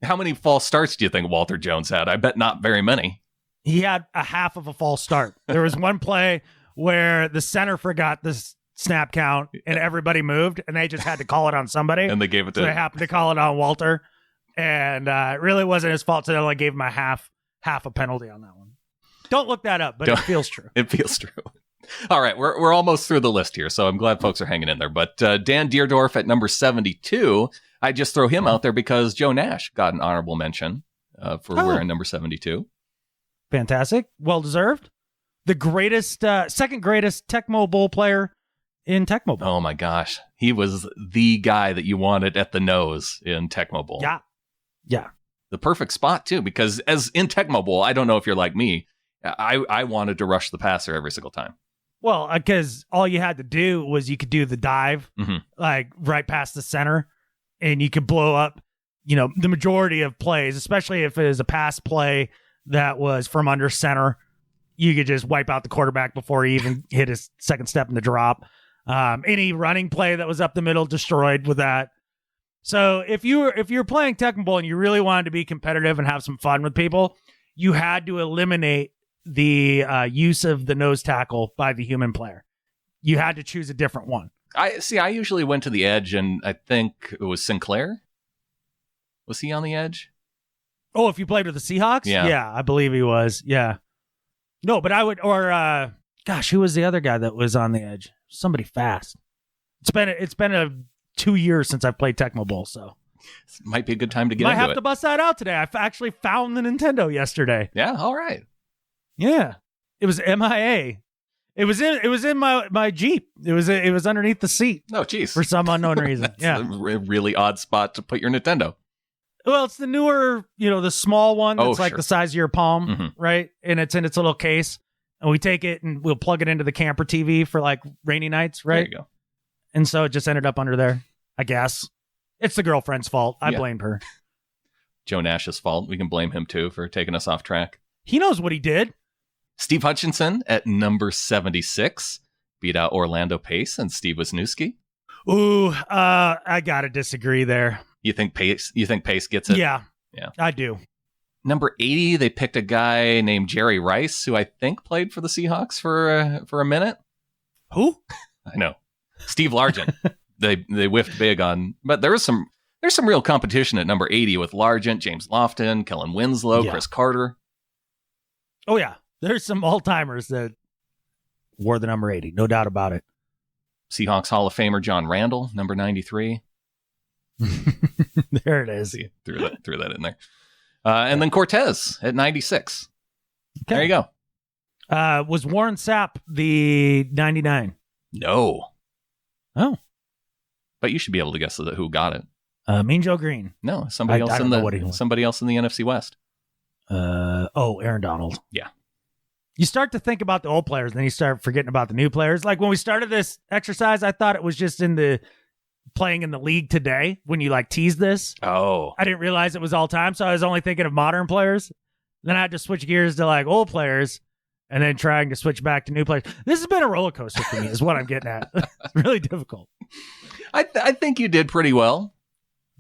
How many false starts do you think Walter Jones had? I bet not very many. He had a half of a false start. There was one play where the center forgot the snap count and everybody moved and they just had to call it on somebody. And they gave it to They happened to call it on Walter. And it really wasn't his fault. So they only gave him a half a penalty on that one. Don't look that up, but it feels true. It feels true. All right, we're almost through the list here, so I'm glad folks are hanging in there. But Dan Deerdorf at number 72, I just throw him out there because Joe Nash got an honorable mention for wearing number 72. Fantastic. Well-deserved. The greatest, second greatest Tecmo Bowl player in Tecmo Bowl. Oh, my gosh. He was the guy that you wanted at the nose in Tecmo Bowl. Yeah. Yeah. The perfect spot, too, because as in Tecmo Bowl, I don't know if you're like me, I wanted to rush the passer every single time. Well, because all you had to do was you could do the dive, like right past the center, and you could blow up, the majority of plays, especially if it was a pass play that was from under center. You could just wipe out the quarterback before he even hit his second step in the drop. Any running play that was up the middle destroyed with that. So if you're playing Tecmo Bowl and you really wanted to be competitive and have some fun with people, you had to eliminate the use of the nose tackle by the human player. You had to choose a different one. I usually went to the edge, and I think it was Sinclair. Was he on the edge? Oh, if you played with the Seahawks? Yeah, I believe he was. Yeah. No, but I would, or who was the other guy that was on the edge? Somebody fast. It's been 2 years since I've played Tecmo Bowl, so it might be a good time to get into it. Might have to bust that out today. I actually found the Nintendo yesterday. Yeah, all right. Yeah, it was MIA. It was in my Jeep. It was underneath the seat. Oh, geez. For some unknown reason. That's a really odd spot to put your Nintendo. Well, it's the newer, the small one that's like sure. the size of your palm, right? And it's in its little case. And we take it and we'll plug it into the camper TV for like rainy nights, right? There you go. And so it just ended up under there, I guess. It's the girlfriend's fault. I blamed her. Joe Nash's fault. We can blame him too for taking us off track. He knows what he did. Steve Hutchinson at number 76 beat out Orlando Pace and Steve Wisniewski. Ooh, I gotta disagree there. You think Pace gets it? Yeah, I do. Number 80, they picked a guy named Jerry Rice, who I think played for the Seahawks for a minute. Who? I know, Steve Largent. they whiffed big on, but there's some real competition at number 80 with Largent, James Lofton, Kellen Winslow, Chris Carter. Oh yeah, there's some all-timers that wore the number 80, no doubt about it. Seahawks Hall of Famer John Randall, number 93. There it is. See, threw that in there. And then Cortez at 96. Okay. There you go. Was Warren Sapp the 99? No. Oh. But you should be able to guess who got it. Mean Joe Green. No, somebody else in the NFC West. Aaron Donald. Yeah. You start to think about the old players, then you start forgetting about the new players. Like when we started this exercise, I thought it was just in the playing in the league today when you like tease this. Oh. I didn't realize it was all time, so I was only thinking of modern players. Then I had to switch gears to like old players and then trying to switch back to new players. This has been a roller coaster for me is what I'm getting at. It's really difficult. I think you did pretty well.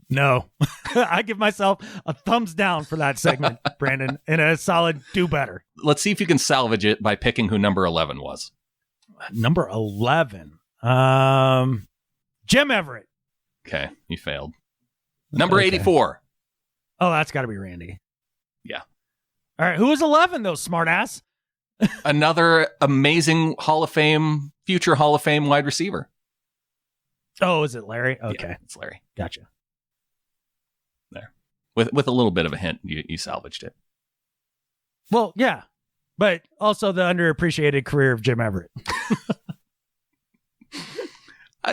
No. I give myself a thumbs down for that segment, Brandon, and a solid do better. Let's see if you can salvage it by picking who number 11 was. Number 11. Jim Everett. Okay, you failed. Number 84. Oh, that's got to be Randy. Yeah. All right, who was 11 though, smartass? Another amazing future Hall of Fame wide receiver. Oh, is it Larry? Okay. Yeah, it's Larry. Gotcha. There. With a little bit of a hint, you salvaged it. Well, yeah. But also the underappreciated career of Jim Everett.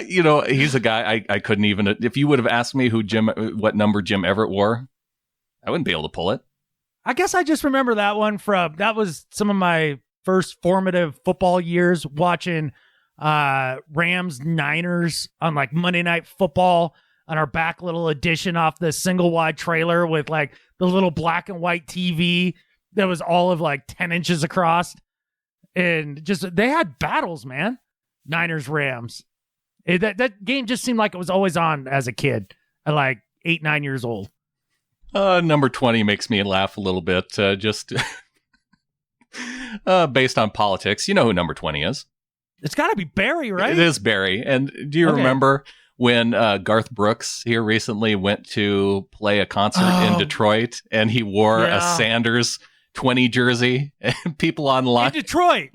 He's a guy I couldn't even, if you would have asked me what number Jim Everett wore, I wouldn't be able to pull it. I guess I just remember that one that was some of my first formative football years watching Rams Niners on like Monday Night Football on our back little edition off the single wide trailer with like the little black and white TV that was all of like 10 inches across. And just, they had battles, man. Niners Rams. That game just seemed like it was always on as a kid at like 8-9 years old. Number 20 makes me laugh a little bit, just based on politics. You know who number 20 is. It's got to be Barry, right? It is Barry. And do you remember when Garth Brooks here recently went to play a concert in Detroit and he wore a Sanders 20 jersey and people online... In Detroit!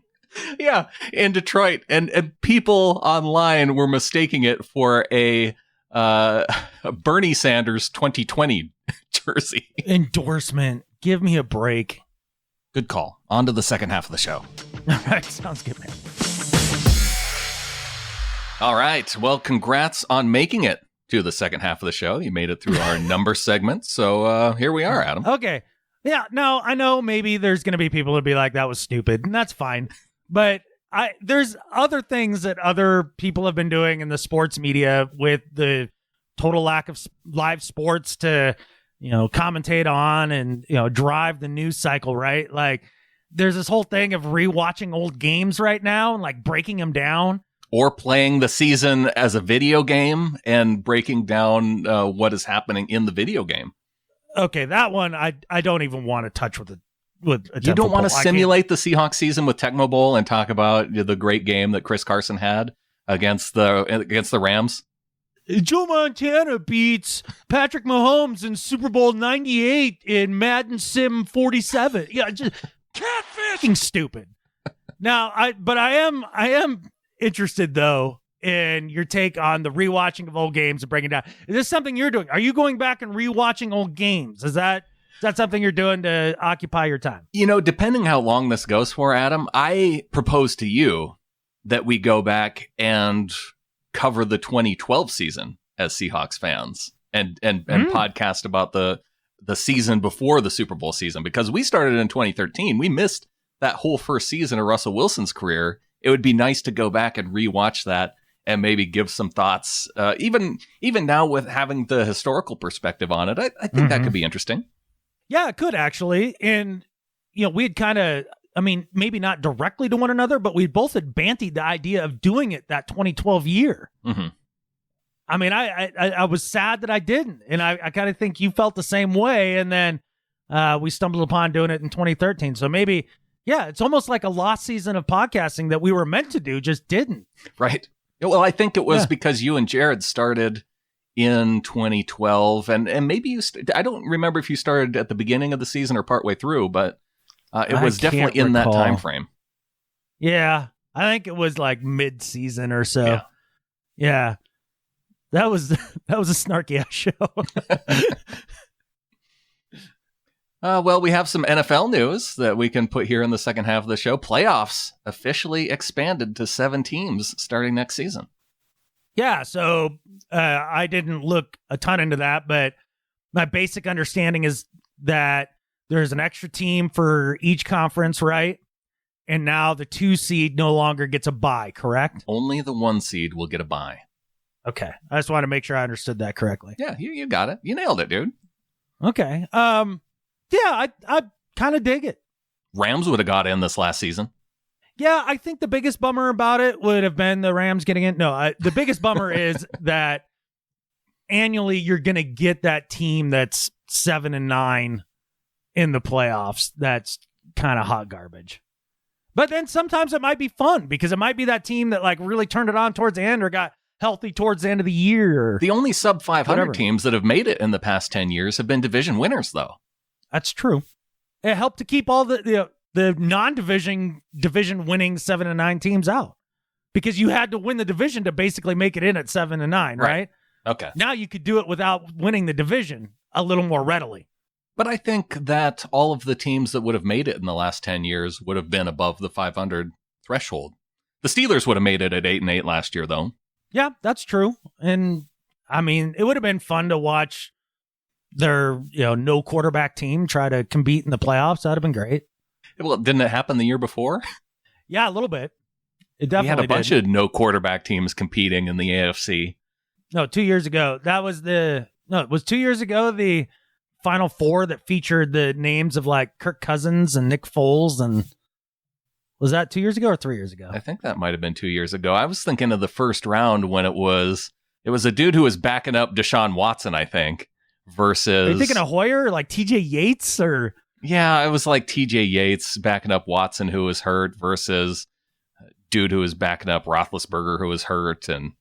Yeah, in Detroit. And people online were mistaking it for a Bernie Sanders 2020 jersey. Endorsement. Give me a break. Good call. On to the second half of the show. All right, sounds good, man. All right. Well, congrats on making it to the second half of the show. You made it through our number segment. So here we are, Adam. Okay. Yeah, no, I know maybe there's going to be people who'd be like, that was stupid, and that's fine. But there's other things that other people have been doing in the sports media with the total lack of live sports to, commentate on and, drive the news cycle, right? Like, there's this whole thing of rewatching old games right now and like breaking them down. Or playing the season as a video game and breaking down what is happening in the video game. Okay, that one I don't even want to touch with a You don't want to simulate the Seahawks season with Tecmo Bowl and talk about the great game that Chris Carson had against the Rams? Joe Montana beats Patrick Mahomes in Super Bowl 98 in Madden Sim 47. Yeah, just catfishing stupid. Now, I am interested though in your take on the rewatching of old games and breaking down. Is this something you're doing? Are you going back and rewatching old games? Is that something you're doing to occupy your time? Depending how long this goes for, Adam, I propose to you that we go back and cover the 2012 season as Seahawks fans and podcast about the season before the Super Bowl season, because we started in 2013. We missed that whole first season of Russell Wilson's career. It would be nice to go back and rewatch that and maybe give some thoughts. Even now with having the historical perspective on it, I think that could be interesting. Yeah, it could actually. And, we had kind of, maybe not directly to one another, but we both had bantied the idea of doing it that 2012 year. Mm-hmm. I was sad that I didn't. And I kind of think you felt the same way. And then we stumbled upon doing it in 2013. So maybe, yeah, it's almost like a lost season of podcasting that we were meant to do, just didn't. Right. Well, I think it was because you and Jared started in 2012, and maybe I don't remember if you started at the beginning of the season or partway through, but it was definitely in that time frame. Yeah, I think it was like mid-season or so. Yeah. That was a snarky ass show. Well, we have some NFL news that we can put here in the second half of the show. Playoffs officially expanded to 7 teams starting next season. Yeah, so I didn't look a ton into that, but my basic understanding is that there's an extra team for each conference, right? And now the 2 seed no longer gets a bye, correct? Only the 1 seed will get a bye. Okay, I just want to make sure I understood that correctly. Yeah, you got it. You nailed it, dude. Okay. Yeah, I kind of dig it. Rams would have got in this last season. Yeah, I think the biggest bummer about it would have been the Rams getting in. No, the biggest bummer is that annually you're going to get that team that's 7-9 in the playoffs. That's kind of hot garbage. But then sometimes it might be fun because it might be that team that like really turned it on towards the end or got healthy towards the end of the year. The only sub 500 teams that have made it in the past 10 years have been division winners, though. That's true. It helped to keep all the non-division winning 7-9 teams out because you had to win the division to basically make it in at 7-9, right? Okay. Now you could do it without winning the division a little more readily. But I think that all of the teams that would have made it in the last 10 years would have been above the 500 threshold. The Steelers would have made it at 8-8 last year, though. Yeah, that's true. And it would have been fun to watch their no quarterback team try to compete in the playoffs. That'd have been great. Well, didn't it happen the year before? Yeah, a little bit. It definitely we had a bunch of no quarterback teams competing in the AFC. No, 2 years ago. It was 2 years ago, the Final Four that featured the names of like Kirk Cousins and Nick Foles. And was that 2 years ago or 3 years ago? I think that might have been 2 years ago. I was thinking of the first round when it was a dude who was backing up Deshaun Watson, I think, versus... Are you thinking of Hoyer, like TJ Yates or... Yeah, it was like TJ Yates backing up Watson, who was hurt, versus dude who was backing up Roethlisberger, who was hurt, and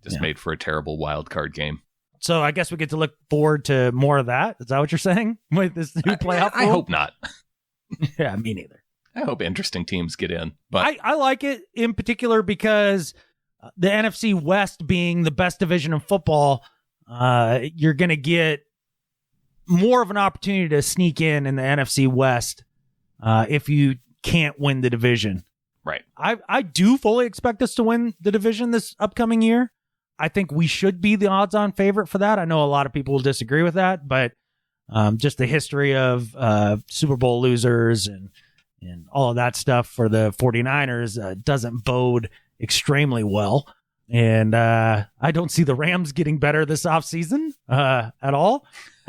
just made for a terrible wild card game. So I guess we get to look forward to more of that. Is that what you're saying with this new playoff? I hope not. Yeah, me neither. I hope interesting teams get in. But I like it in particular because the NFC West being the best division in football, you're going to get more of an opportunity to sneak in the NFC West if you can't win the division. Right. I do fully expect us to win the division this upcoming year. I think we should be the odds-on favorite for that. I know a lot of people will disagree with that, but just the history of Super Bowl losers and and all of that stuff for the 49ers doesn't bode extremely well. And I don't see the Rams getting better this offseason at all,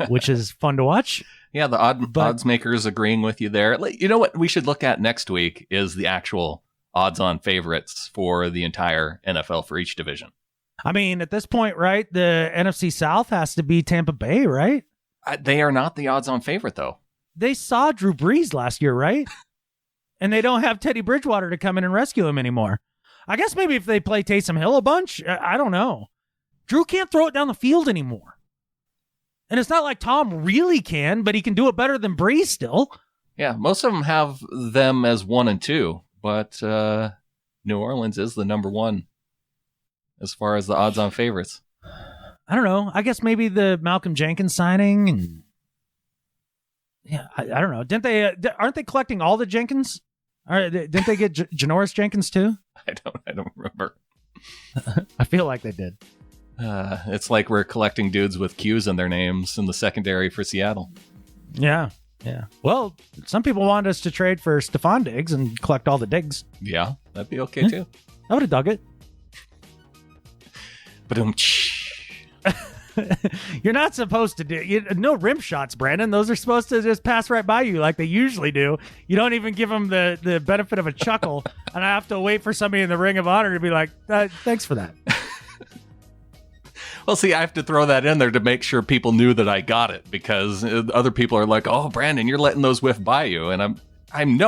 which is fun to watch. Yeah, the odds makers agreeing with you there. You know what we should look at next week is the actual odds-on favorites for the entire NFL for each division. I mean, at this point, right, the NFC South has to be Tampa Bay, right? They are not the odds-on favorite, though. They saw Drew Brees last year, right? And they don't have Teddy Bridgewater to come in and rescue him anymore. I guess maybe if they play Taysom Hill a bunch, I don't know. Drew can't throw it down the field anymore. And it's not like Tom really can, but he can do it better than Brees still. Yeah, most of them have them as 1 and 2, but New Orleans is the number 1 as far as the odds-on favorites. I don't know. I guess maybe the Malcolm Jenkins signing. And yeah, I don't know. Didn't they? Aren't they collecting all the Jenkins? Didn't they get Janoris Jenkins too? I don't remember. I feel like they did. It's like we're collecting dudes with Q's in their names in the secondary for Seattle. Yeah. Well, some people wanted us to trade for Stephon Diggs and collect all the Diggs. Yeah, that'd be okay too. I would have dug it. But you're not supposed to do no rim shots, Brandon. Those are supposed to just pass right by you like they usually do. You don't even give them the benefit of a chuckle, and I have to wait for somebody in the Ring of Honor to be like, thanks for that. Well, see, I have to throw that in there to make sure people knew that I got it, because other people are like, "Oh, Brandon, you're letting those whiff by you," and I'm you're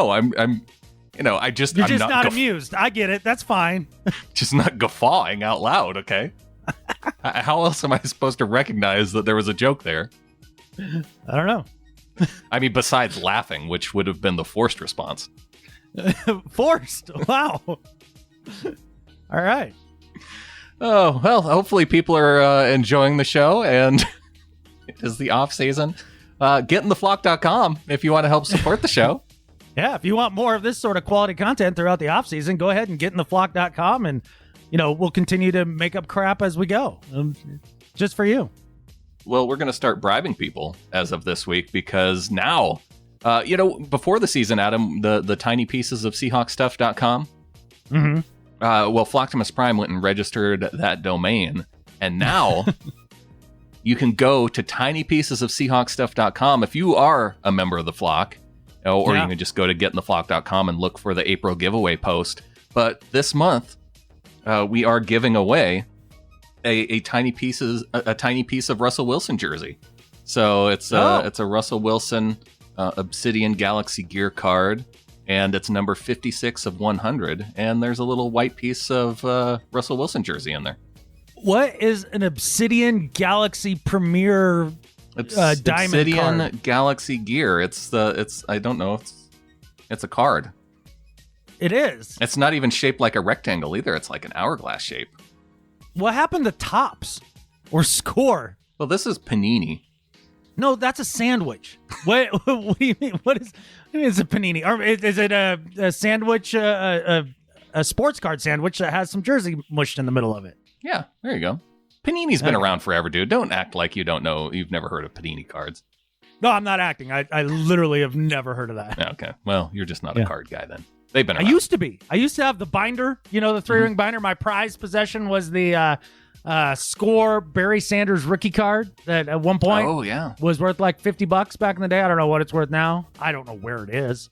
just not amused. I get it. That's fine. Just not guffawing out loud. Okay. How else am I supposed to recognize that there was a joke there? I don't know. I mean, besides laughing, which would have been the forced response. Forced? Wow. All right. Oh, well, hopefully people are enjoying the show, and it is the off season. Getintheflock.com if you want to help support the show. Yeah, if you want more of this sort of quality content throughout the off season, go ahead and getintheflock.com, and we'll continue to make up crap as we go, just for you. Well, we're going to start bribing people as of this week, because now, before the season, Adam, the tiny pieces of Seahawksstuff.com. Mm-hmm. Well, Flocktimus Prime went and registered that domain, and now you can go to tinypiecesofseahawksstuff.com if you are a member of the flock, or you can just go to getintheflock.com and look for the April giveaway post. But this month, we are giving away a tiny piece of Russell Wilson jersey. So it's a Russell Wilson Obsidian Galaxy Gear card. And it's number 56 of 100, and there's a little white piece of Russell Wilson jersey in there. What is an Obsidian Galaxy Premier diamond Obsidian card? Galaxy Gear. It's I don't know. It's a card. It is. It's not even shaped like a rectangle either. It's like an hourglass shape. What happened to Tops or Score? Well, this is Panini. No, that's a sandwich. What do you mean? What is a panini? Or is it a sandwich, a sports card sandwich that has some jersey mushed in the middle of it? Yeah, there you go. Panini's been around forever, dude. Don't act like you don't know. You've never heard of Panini cards. No, I'm not acting. I literally have never heard of that. Okay. Well, you're just not a card guy then. They've been around. I used to be. I used to have the binder, the 3-ring binder. My prized possession was the Score Barry Sanders rookie card that at one point was worth like $50 back in the day. I don't know what it's worth now. I don't know where it is.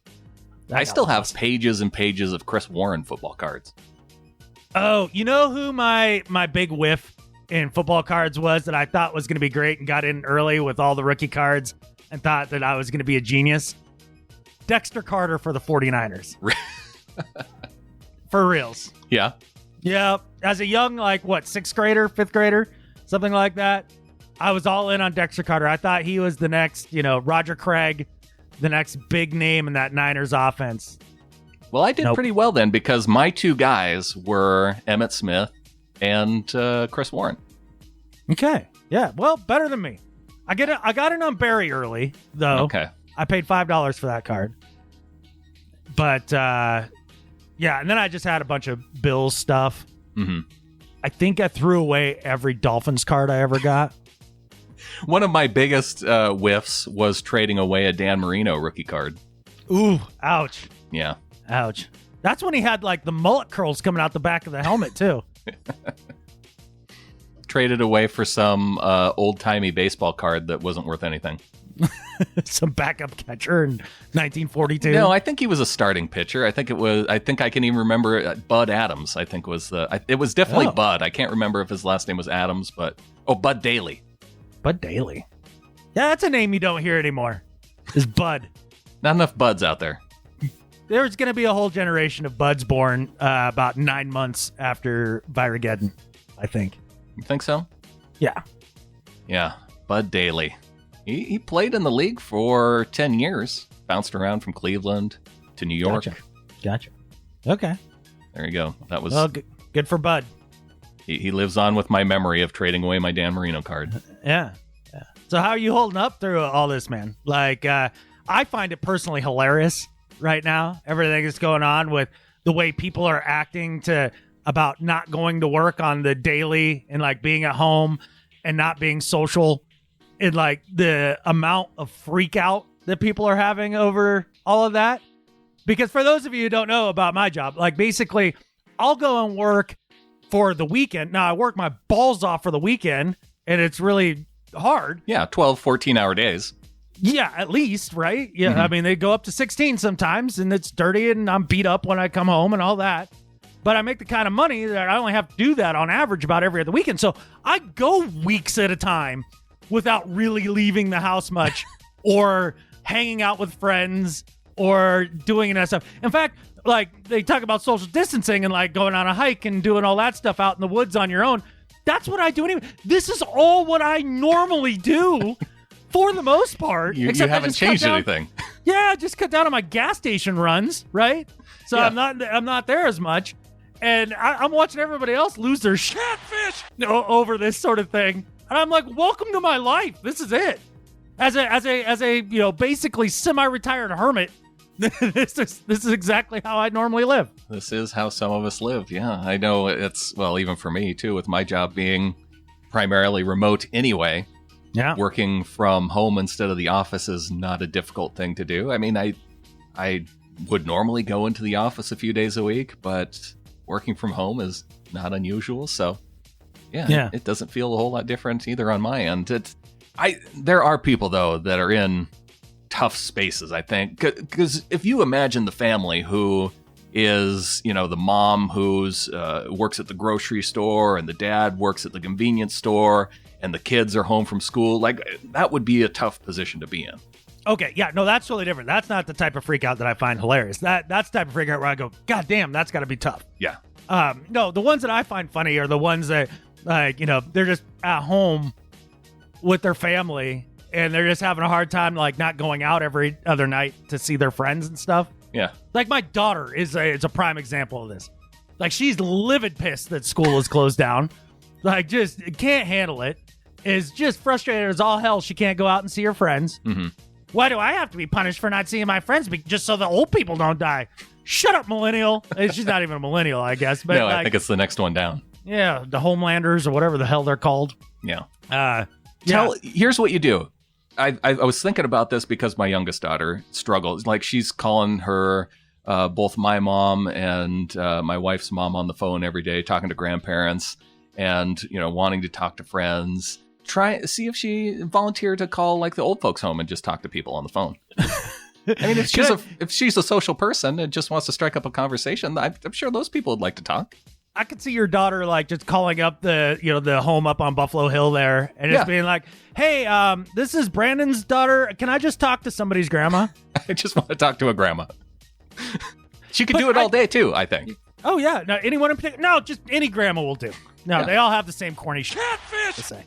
I still have pages and pages of Chris Warren football cards. Oh, you know who my big whiff in football cards was that I thought was going to be great and got in early with all the rookie cards and thought that I was going to be a genius? Dexter Carter for the 49ers. For reals. Yeah. Yeah, as a young, 6th grader, 5th grader, something like that, I was all in on Dexter Carter. I thought he was the next, Roger Craig, the next big name in that Niners offense. Well, I did pretty well then, because my two guys were Emmitt Smith and Chris Warren. Okay, yeah, well, better than me. I got in on Barry early, though. Okay. I paid $5 for that card. But, yeah, and then I just had a bunch of Bills stuff. Mm-hmm. I think I threw away every Dolphins card I ever got. One of my biggest whiffs was trading away a Dan Marino rookie card. Ooh, ouch. Yeah. Ouch. That's when he had like the mullet curls coming out the back of the helmet too. Traded away for some old-timey baseball card that wasn't worth anything. Some backup catcher in 1942. No, I think he was a starting pitcher. I think I can even remember Bud Adams. I think it was definitely Bud. I can't remember if his last name was Adams, but Bud Daly. Bud Daly. Yeah, that's a name you don't hear anymore. Is Bud. Not enough Buds out there. There's going to be a whole generation of Buds born about 9 months after Vyrageddon, I think. You think so? Yeah. Yeah, Bud Daly. He played in the league for 10 years. Bounced around from Cleveland to New York. Gotcha. Okay. There you go. That was good for Bud. He lives on with my memory of trading away my Dan Marino card. Yeah. So how are you holding up through all this, man? Like, I find it personally hilarious right now. Everything that's going on with the way people are acting about not going to work on the daily and like being at home and not being social. And like the amount of freak out that people are having over all of that. Because for those of you who don't know about my job, like basically I'll go and work for the weekend. Now I work my balls off for the weekend and it's really hard. Yeah, 12, 14-hour days. Yeah, at least, right? Yeah, I mean, they go up to 16 sometimes and it's dirty and I'm beat up when I come home and all that. But I make the kind of money that I only have to do that on average about every other weekend. So I go weeks at a time without really leaving the house much or hanging out with friends or doing that stuff. In fact, like they talk about social distancing and like going on a hike and doing all that stuff out in the woods on your own. That's what I do anyway. This is all what I normally do for the most part. You haven't changed anything. Yeah, I just cut down on my gas station runs, right? So yeah. I'm not there as much. And I'm watching everybody else lose their catfish over this sort of thing. And I'm like, welcome to my life. This is it. As a basically semi-retired hermit, this is exactly how I normally live. This is how some of us live. Yeah, I know even for me too, with my job being primarily remote anyway. Yeah. Working from home instead of the office is not a difficult thing to do. I mean, I would normally go into the office a few days a week, but working from home is not unusual. So yeah. It doesn't feel a whole lot different either on my end. There are people though that are in tough spaces, I think, because if you imagine the family who is, the mom who's works at the grocery store and the dad works at the convenience store and the kids are home from school, like that would be a tough position to be in. Okay, yeah, no, that's totally different. That's not the type of freak out that I find hilarious. That's the type of freak out where I go, God damn, that's got to be tough. Yeah. No, the ones that I find funny are the ones that, like, they're just at home with their family and they're just having a hard time, like, not going out every other night to see their friends and stuff. Yeah. Like my daughter is a prime example of this. Like, she's livid pissed that school is closed down. Like, just can't handle it. Is just frustrated as all hell she can't go out and see her friends. Mm-hmm. Why do I have to be punished for not seeing my friends just so the old people don't die? Shut up, millennial. She's not even a millennial, I guess. But no, I think it's the next one down. Yeah, the Homelanders or whatever the hell they're called. Yeah. Here's what you do. I was thinking about this because my youngest daughter struggles. Like, she's calling her, both my mom and my wife's mom on the phone every day, talking to grandparents and, wanting to talk to friends. See if she volunteered to call like the old folks home and just talk to people on the phone. I mean, if she's a social person and just wants to strike up a conversation, I'm sure those people would like to talk. I could see your daughter like just calling up the home up on Buffalo Hill there and just being like, "Hey, this is Brandon's daughter. Can I just talk to somebody's grandma?" I just want to talk to a grandma. She could do it all day too, I think. Oh yeah, no, anyone in particular? No, just any grandma will do. No, They all have the same corny catfish to say.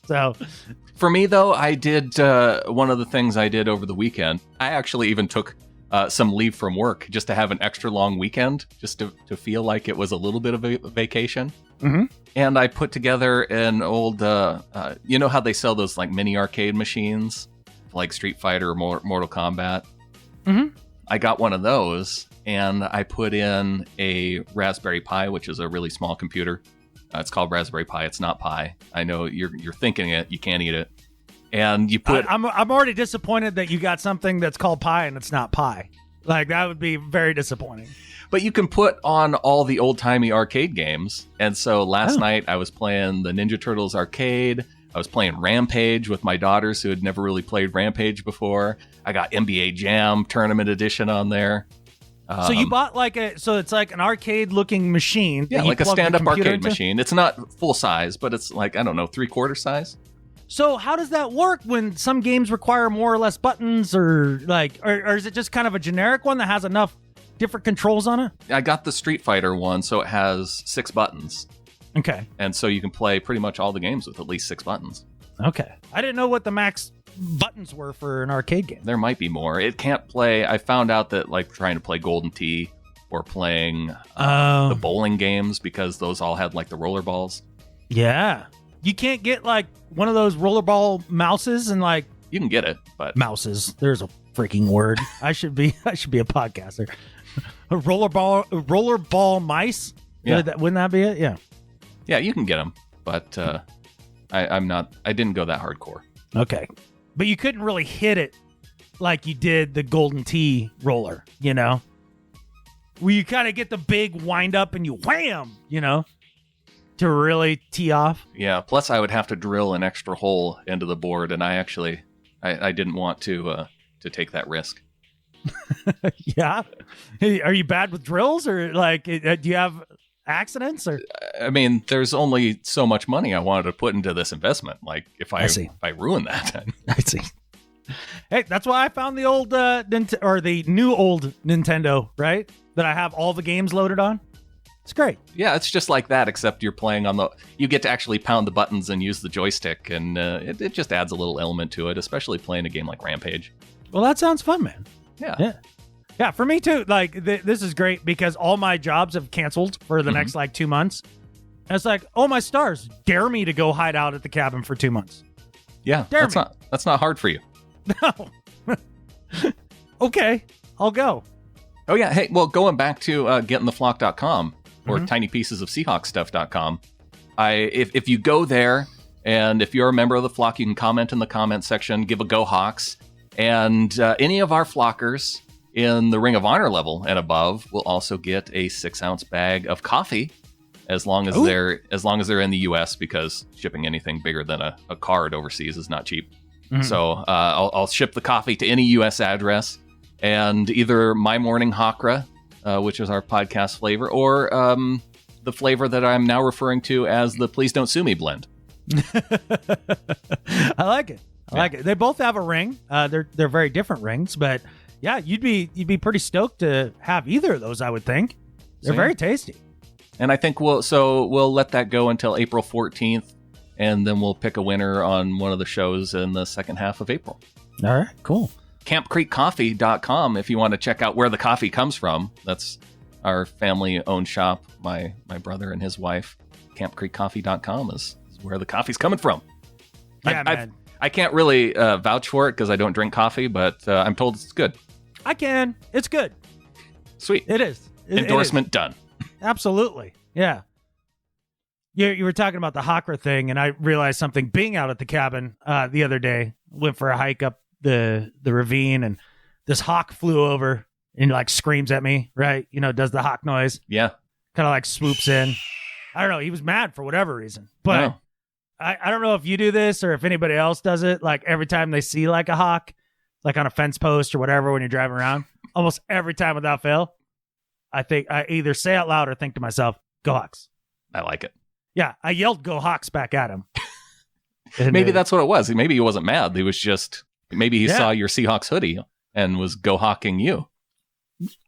So, for me though, I did one of the things I did over the weekend. I actually even took some leave from work just to have an extra long weekend, just to feel like it was a little bit of a vacation. Mm-hmm. And I put together an old, you know how they sell those like mini arcade machines, like Street Fighter or Mortal Kombat? Mm-hmm. I got one of those, and I put in a Raspberry Pi, which is a really small computer. It's called Raspberry Pi. It's not Pi. I know you're thinking it. You can't eat it. And you put... I'm already disappointed that you got something that's called pie and it's not pie. Like, that would be very disappointing. But you can put on all the old-timey arcade games. And so last night I was playing the Ninja Turtles arcade. I was playing Rampage with my daughters who had never really played Rampage before. I got NBA Jam Tournament Edition on there. So you bought so it's like an arcade-looking machine. Yeah, like a stand-up arcade machine. It's not full size, but it's like, I don't know, 3/4 size. So how does that work when some games require more or less buttons, or is it just kind of a generic one that has enough different controls on it? I got the Street Fighter one, so it has 6 buttons. Okay. And so you can play pretty much all the games with at least 6 buttons. Okay. I didn't know what the max buttons were for an arcade game. There might be more. It can't play. I found out that like trying to play Golden Tee or playing the bowling games, because those all had like the roller balls. Yeah. You can't get like one of those rollerball mouses and like... You can get it, but... Mouses. There's a freaking word. I should be a podcaster. A rollerball mice? Yeah. Wouldn't that be it? Yeah. Yeah, you can get them, but I didn't go that hardcore. Okay. But you couldn't really hit it like you did the Golden Tee roller, you know? Where you kind of get the big wind up and you wham, you know? To really tee off. Yeah, plus I would have to drill an extra hole into the board, and I didn't want to take that risk. Yeah? Hey, are you bad with drills, or like, do you have accidents? Or I mean, there's only so much money I wanted to put into this investment. Like, if I ruin that, then... I see. Hey, that's why I found the old the new old Nintendo, right? That I have all the games loaded on. It's great. Yeah, it's just like that, except you're playing on you get to actually pound the buttons and use the joystick, and it just adds a little element to it, especially playing a game like Rampage. Well, that sounds fun, man. Yeah. Yeah, for me too. Like, this is great because all my jobs have canceled for the next 2 months. And it's like, oh my stars, dare me to go hide out at the cabin for 2 months. Yeah, that's not hard for you. No. Okay, I'll go. Oh yeah, hey, well, going back to gettingtheflock.com or tinypiecesofseahawksstuff.com, if you go there, and if you're a member of the flock, you can comment in the comment section, give a Go Hawks, and any of our flockers in the Ring of Honor level and above will also get a 6-ounce bag of coffee, as long as they're in the U.S., because shipping anything bigger than a card overseas is not cheap. Mm-hmm. So I'll ship the coffee to any U.S. address, and either My Morning Hakra, which is our podcast flavor, or the flavor that I'm now referring to as the Please Don't Sue Me blend. I like it. I like it. They both have a ring. They're very different rings, but yeah, you'd be pretty stoked to have either of those, I would think. They're very tasty. And I think we'll let that go until April 14th, and then we'll pick a winner on one of the shows in the second half of April. All right, cool. CampCreekCoffee.com if you want to check out where the coffee comes from. That's our family-owned shop. My brother and his wife. CampCreekCoffee.com is where the coffee's coming from. Yeah, man. I can't really vouch for it because I don't drink coffee, but I'm told it's good. I can. It's good. Sweet. It is. Endorsement done. Absolutely. Yeah. You were talking about the Hakra thing, and I realized something. Being out at the cabin the other day, went for a hike up the ravine, and this hawk flew over and like screams at me, right? You know, does the hawk noise. Yeah. Kind of like swoops in. I don't know. He was mad for whatever reason. But no. I don't know if you do this or if anybody else does it. Like every time they see like a hawk, like on a fence post or whatever when you're driving around, almost every time without fail, I think I either say out loud or think to myself, "Go Hawks." I like it. Yeah, I yelled "Go Hawks" back at him. Maybe that's what it was. Maybe he wasn't mad. He was just, maybe he saw your Seahawks hoodie and was Go Hawking you.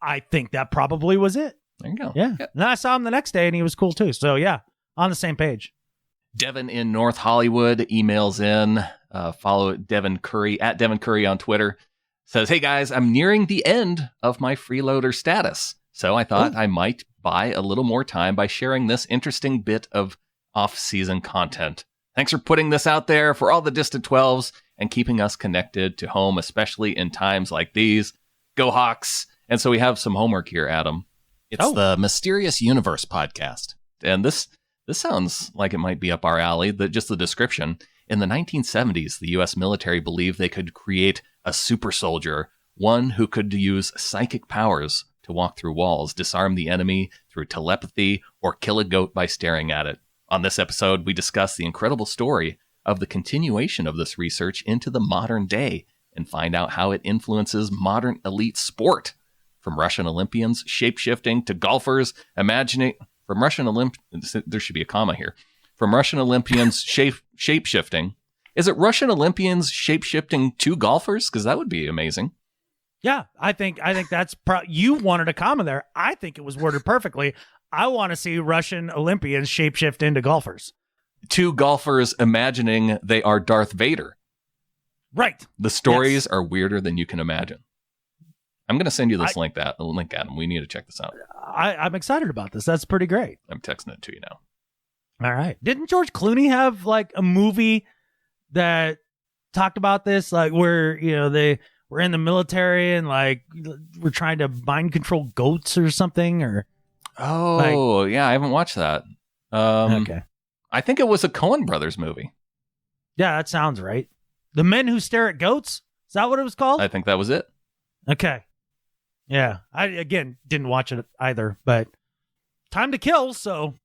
I think that probably was it. There you go. Yeah. And then I saw him the next day and he was cool too. So yeah, on the same page. Devin in North Hollywood emails in. Follow Devin Curry at Devin Curry on Twitter. Says, "Hey guys, I'm nearing the end of my freeloader status. So I thought I might buy a little more time by sharing this interesting bit of off-season content. Thanks for putting this out there for all the distant 12s and keeping us connected to home, especially in times like these. Go Hawks." And so we have some homework here, Adam. It's the Mysterious Universe podcast. And this sounds like it might be up our alley. Just the description. In the 1970s, the U.S. military believed they could create a super soldier one who could use psychic powers to walk through walls, disarm the enemy through telepathy, or kill a goat by staring at it. On this episode, we discuss the incredible story of the continuation of this research into the modern day and find out how it influences modern elite sport. From Russian Olympians shape-shifting to golfers imagining... there should be a comma here. From Russian Olympians shape-shifting. Is it Russian Olympians shape-shifting to golfers? Because that would be amazing. Yeah, I think that's you wanted a comma there. I think it was worded perfectly. I want to see Russian Olympians shapeshift into golfers. Two golfers imagining they are Darth Vader. Right. The stories are weirder than you can imagine. I'm going to send you this link, Adam. We need to check this out. I'm excited about this. That's pretty great. I'm texting it to you now. All right. Didn't George Clooney have like a movie that talked about this? Like where, they were in the military and like we're trying to mind control goats or something or. Oh, yeah. I haven't watched that. Okay. I think it was a Coen Brothers movie. Yeah, that sounds right. The Men Who Stare at Goats? Is that what it was called? I think that was it. Okay. Yeah. I, again, didn't watch it either, but time to kill, so.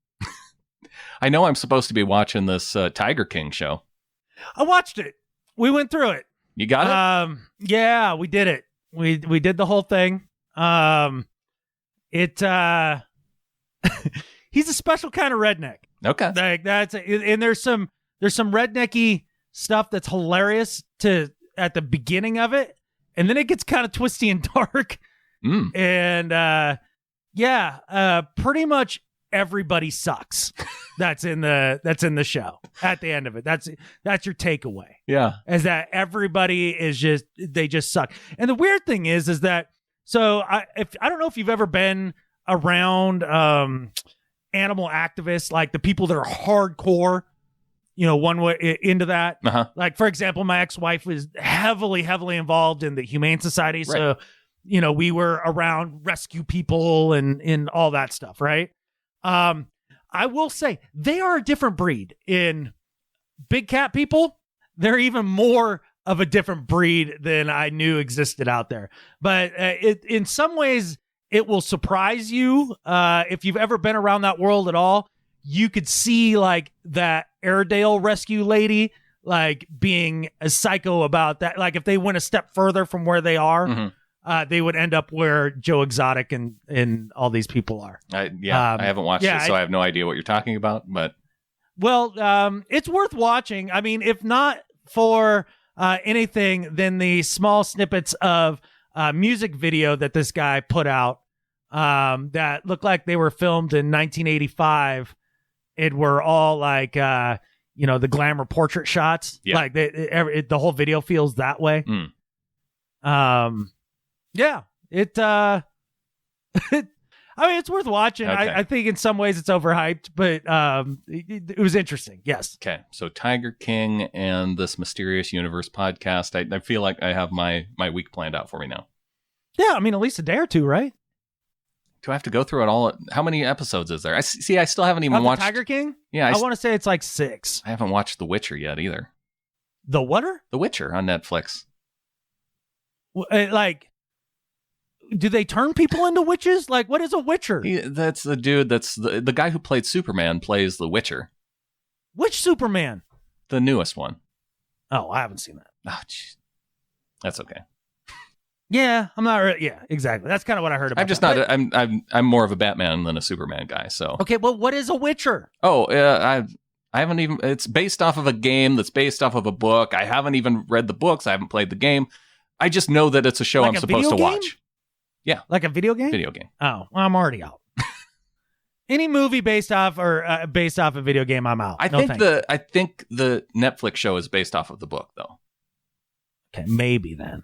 I know I'm supposed to be watching this Tiger King show. I watched it. We went through it. You got it? Yeah, we did it. We did the whole thing. He's a special kind of redneck. Okay. Like and there's some rednecky stuff that's hilarious at the beginning of it, and then it gets kind of twisty and dark. And pretty much everybody sucks. That's in the show at the end of it. That's your takeaway. Yeah. Is that everybody they just suck. And the weird thing is that I don't know if you've ever been around animal activists, like the people that are hardcore, one way into that. Uh-huh. Like, for example, my ex-wife was heavily involved in the Humane Society. Right. So, we were around rescue people and all that stuff. Right. I will say they are a different breed. In big cat people, they're even more of a different breed than I knew existed out there. But in some ways, it will surprise you. If you've ever been around that world at all, you could see like that Airedale rescue lady, like being a psycho about that. Like if they went a step further from where they are, they would end up where Joe Exotic and all these people are. I haven't watched it, so I have no idea what you're talking about. But it's worth watching. I mean, if not for anything, then the small snippets of music video that this guy put out that looked like they were filmed in 1985. It were all like the glamour portrait shots. Yeah. Like the whole video feels that way. Yeah, I mean, it's worth watching. Okay. I think in some ways it's overhyped, but it was interesting. Yes. Okay. So Tiger King and this Mysterious Universe podcast. I feel like I have my week planned out for me now. Yeah. I mean, at least a day or two, right? Do I have to go through it all? How many episodes is there? I still haven't even watched Tiger King. Yeah. I want to say it's like 6. I haven't watched The Witcher yet either. The whatter? The Witcher on Netflix. Like, do they turn people into witches? Like, what is a witcher? That's the dude. That's the guy who played Superman plays the Witcher. Which Superman? The newest one. Oh, I haven't seen that. Oh, jeez. That's okay. Yeah, I'm not. Yeah, exactly. That's kind of what I heard about. I'm just not. I'm more of a Batman than a Superman guy. So okay, well, what is a Witcher? Oh, I haven't even. It's based off of a game that's based off of a book. I haven't even read the books. I haven't played the game. I just know that it's a show I'm supposed to watch. Yeah, like a video game. Video game. Oh, well, I'm already out. Any movie based off a video game, I'm out. I think the Netflix show is based off of the book, though. Okay, maybe then.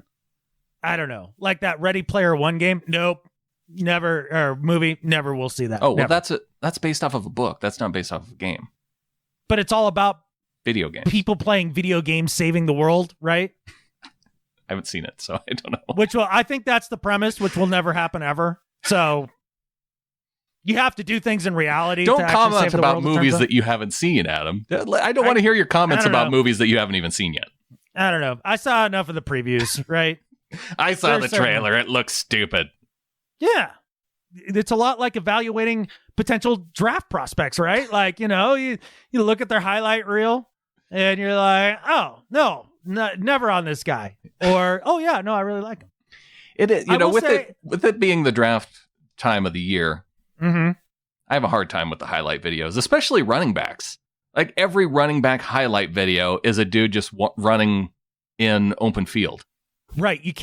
I don't know. Like that Ready Player One game? Nope. Never. Or movie? Never will see that. Oh, well, that's based off of a book. That's not based off of a game. But it's all about video games. People playing video games saving the world, right? I haven't seen it, so I don't know. I think that's the premise, which will never happen ever. So you have to do things in reality. Don't comment about movies that you haven't seen, Adam. I don't want to hear your comments about movies that you haven't even seen yet. I don't know. I saw enough of the previews, right? I saw the trailer. It looks stupid. Yeah. It's a lot like evaluating potential draft prospects, right? Like, you look at their highlight reel and you're like, oh, no, never on this guy. Or, oh, yeah, no, I really like him. It is, with it being the draft time of the year, I have a hard time with the highlight videos, especially running backs. Like every running back highlight video is a dude just running in open field. Right. You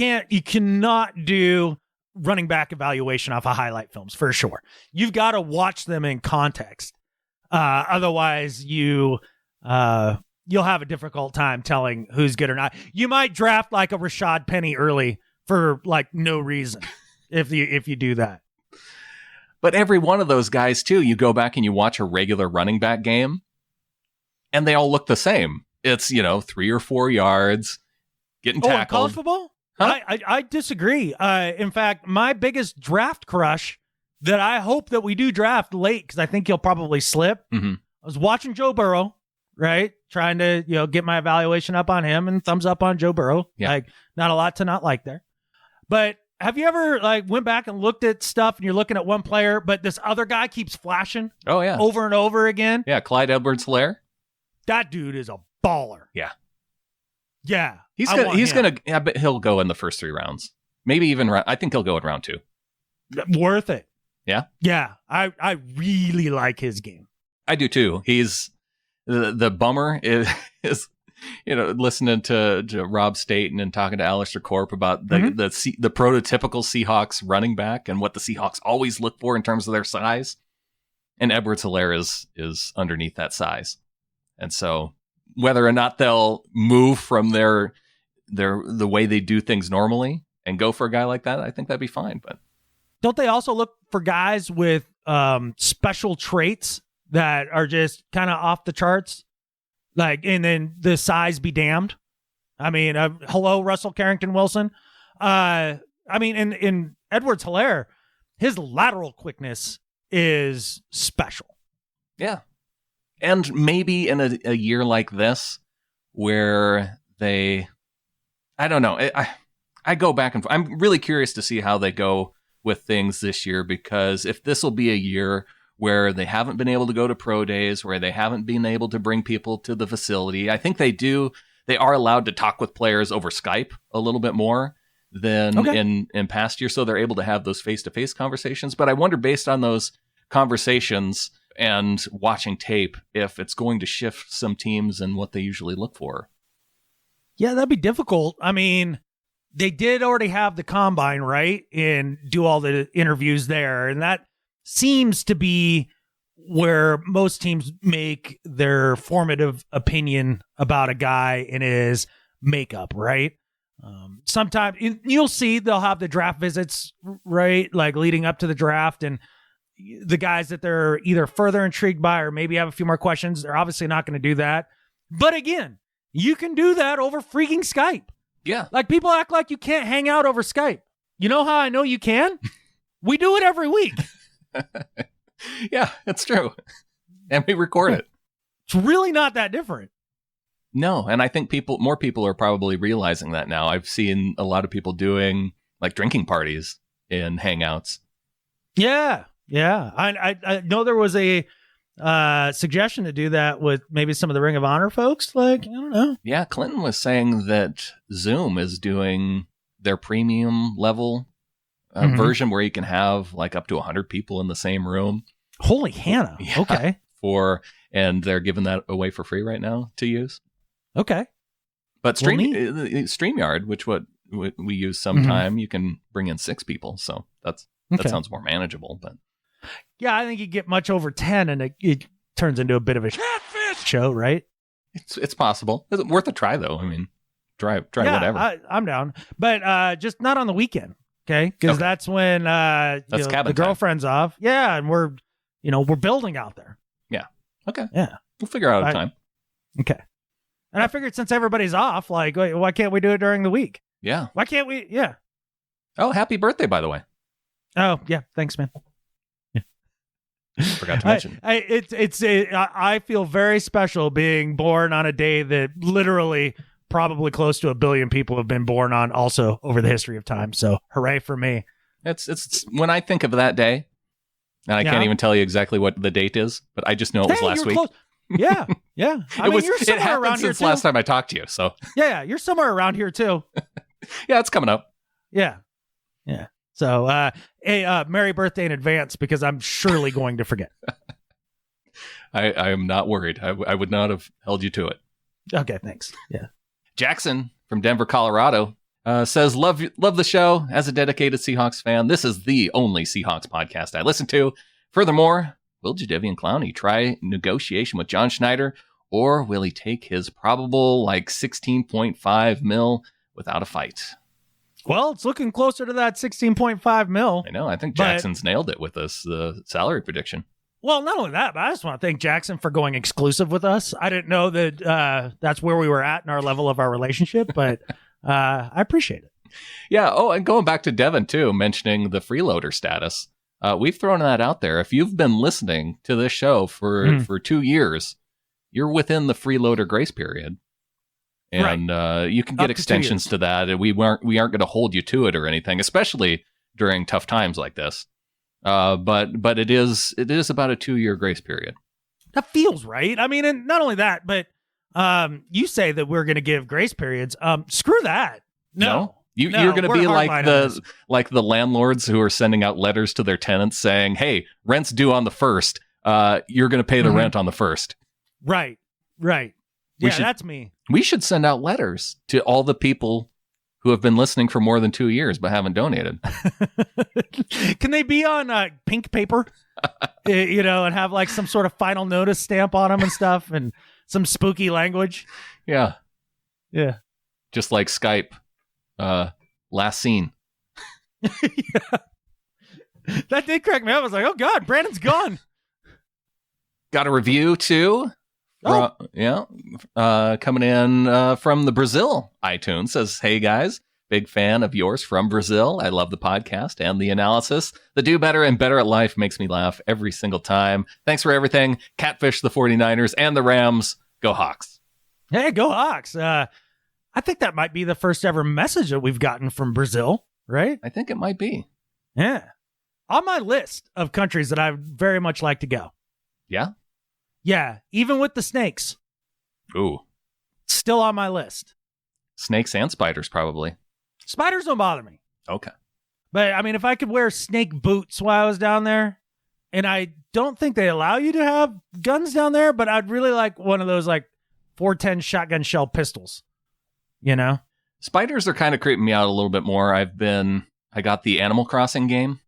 cannot do running back evaluation off of highlight films for sure. You've got to watch them in context. Otherwise you'll have a difficult time telling who's good or not. You might draft like a Rashad Penny early for like no reason if you do that. But every one of those guys too, you go back and you watch a regular running back game and they all look the same. It's, 3 or 4 yards, getting tackled. College football? Huh? I disagree. In fact, my biggest draft crush that I hope that we do draft late, because I think he'll probably slip. I was watching Joe Burrow, right? Trying to, get my evaluation up on him, and thumbs up on Joe Burrow. Yeah. Like, not a lot to not like there. But have you ever went back and looked at stuff and you're looking at one player, but this other guy keeps flashing? Oh, yeah. Over and over again? Yeah, Clyde Edwards-Helaire. That dude is a baller. Yeah. Yeah. I bet he'll go in the first 3 rounds. Maybe even, I think he'll go in round 2. Worth it. Yeah? Yeah. I really like his game. I do too. He's, the bummer is listening to Rob Staten and talking to Alistair Corp about the prototypical Seahawks running back and what the Seahawks always look for in terms of their size. And Edwards-Helaire is underneath that size. And so whether or not they'll move from the way they do things normally and go for a guy like that, I think that'd be fine. But don't they also look for guys with special traits that are just kind of off the charts? Like, and then the size be damned. I mean, hello, Russell Carrington Wilson. I mean, in Edwards-Helaire, his lateral quickness is special. Yeah. And maybe in a year like this, where I don't know. I go back and forth. I'm really curious to see how they go with things this year, because if this will be a year where they haven't been able to go to pro days, where they haven't been able to bring people to the facility, I think they are allowed to talk with players over Skype a little bit more than in past years. So they're able to have those face-to-face conversations. But I wonder, based on those conversations and watching tape, if it's going to shift some teams and what they usually look for. Yeah, that'd be difficult. I mean, they did already have the combine, right? And do all the interviews there. And that seems to be where most teams make their formative opinion about a guy and his makeup, right? Sometimes you'll see they'll have the draft visits, right? Like leading up to the draft, and the guys that they're either further intrigued by or maybe have a few more questions, they're obviously not going to do that. But again, you can do that over freaking Skype. Yeah. Like, people act like you can't hang out over Skype. You know how I know you can? We do it every week. Yeah, it's true. And we record it. It's really not that different. No, and I think more people are probably realizing that now. I've seen a lot of people doing like drinking parties in Hangouts. Yeah. Yeah. I know there was a suggestion to do that with maybe some of the Ring of Honor folks. Like, I don't know. Yeah, Clinton was saying that Zoom is doing their premium level version where you can have like up to 100 people in the same room. Holy Hannah. Yeah, okay. And they're giving that away for free right now to use. Okay. But StreamYard, which we use sometime, you can bring in 6 people. So that sounds more manageable. But yeah, I think you get much over 10 and it turns into a bit of a catfish show, right? It's possible. It's worth a try, though. I mean, try whatever. I'm down. But just not on the weekend, okay? Because that's when the girlfriend's off. Yeah, and we're building out there. Yeah. Okay. Yeah. We'll figure out a time. Okay. And I figured since everybody's off, like, why can't we do it during the week? Yeah. Why can't we? Yeah. Oh, happy birthday, by the way. Oh, yeah. Thanks, man. Forgot to mention. I feel very special being born on a day that literally probably close to 1 billion people have been born on also over the history of time. So hooray for me. It's when I think of that day, and I can't even tell you exactly what the date is, but I just know it was last week. Close. Yeah. Yeah. It happened since last time I talked to you. So yeah, you're somewhere around here too. Yeah, it's coming up. Yeah. Yeah. So, merry birthday in advance, because I'm surely going to forget. I am not worried. I would not have held you to it. Okay, thanks. Yeah. Jackson from Denver, Colorado, says, love the show. As a dedicated Seahawks fan, this is the only Seahawks podcast I listen to. Furthermore, will Jadeveon Clowney try negotiation with John Schneider, or will he take his probable 16.5 mil without a fight? Well, it's looking closer to that 16.5 mil. I know. I think Jackson's nailed it with this salary prediction. Well, not only that, but I just want to thank Jackson for going exclusive with us. I didn't know that that's where we were at in our level of our relationship, but I appreciate it. Yeah. Oh, and going back to Devin, too, mentioning the freeloader status. We've thrown that out there. If you've been listening to this show for 2 years, you're within the freeloader grace period. And you can get extensions to that. And we aren't going to hold you to it or anything, especially during tough times like this. But it is about a 2-year grace period. That feels right. I mean, and not only that, but you say that we're going to give grace periods. Screw that. No. You're going to be like the landlords who are sending out letters to their tenants saying, "Hey, rent's due on the 1st. You're going to pay the rent on the 1st." Right. Yeah, that's me. We should send out letters to all the people who have been listening for more than 2 years but haven't donated. Can they be on pink paper, and have some sort of final notice stamp on them and stuff, and some spooky language? Yeah. Just like Skype. Last seen. Yeah. That did crack me up. I was like, oh God, Brandon's gone. Got a review too. Coming in from the Brazil iTunes. Says, hey guys, big fan of yours from Brazil. I love the podcast and the analysis. The do better and better at life makes me laugh every single time. Thanks for everything. Catfish the 49ers and the Rams. Go Hawks. Hey, go Hawks. I think that might be the first ever message that we've gotten from Brazil, right? I think it might be. Yeah. On my list of countries that I very much like to go. Yeah? Yeah, even with the snakes. Ooh. Still on my list. Snakes and spiders, probably. Spiders don't bother me. Okay. But, I mean, if I could wear snake boots while I was down there, and I don't think they allow you to have guns down there, but I'd really like one of those, 410 shotgun shell pistols. Spiders are kind of creeping me out a little bit more. I got the Animal Crossing game.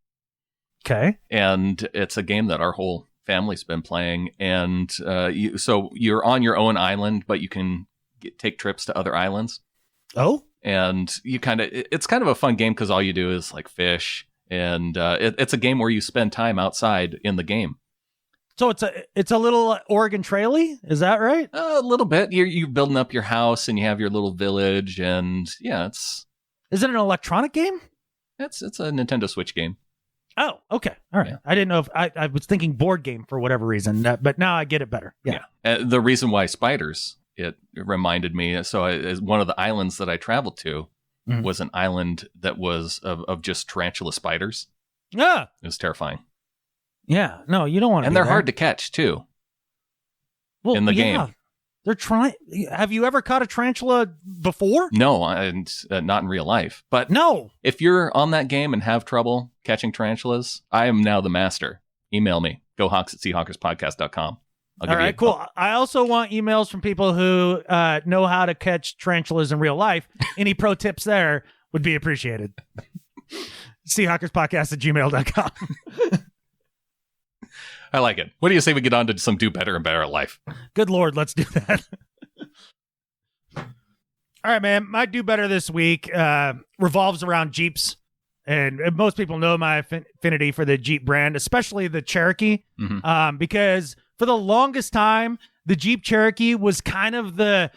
Okay. And it's a game that our whole family's been playing. And so you're on your own island, but you can take trips to other islands. Oh. And it's kind of a fun game because all you do is fish. And it's a game where you spend time outside in the game. So it's a little Oregon Trail-y, is that right? A little bit. You're building up your house and you have your little village, and yeah, Is it an electronic game? It's a Nintendo Switch game. Oh, okay, all right. Yeah. I didn't know if I was thinking board game for whatever reason, but now I get it better. Yeah. The reason why spiders, it reminded me. So one of the islands that I traveled to was an island that was of just tarantula spiders. Yeah, it was terrifying. Yeah, no, you don't want to. And they're hard to catch too. Well, in the game, they're trying. Have you ever caught a tarantula before? No, not in real life. But no, if you're on that game and have trouble catching tarantulas, I am now the master. Email me. GoHawks@SeahawkersPodcast.com. All right, cool. I also want emails from people who know how to catch tarantulas in real life. Any pro tips there would be appreciated. SeahawkersPodcast@gmail.com. I like it. What do you say we get on to some do better and better at life? Good Lord, let's do that. All right, man. My do better this week revolves around Jeeps. And most people know my affinity for the Jeep brand, especially the Cherokee, because for the longest time, the Jeep Cherokee was kind of the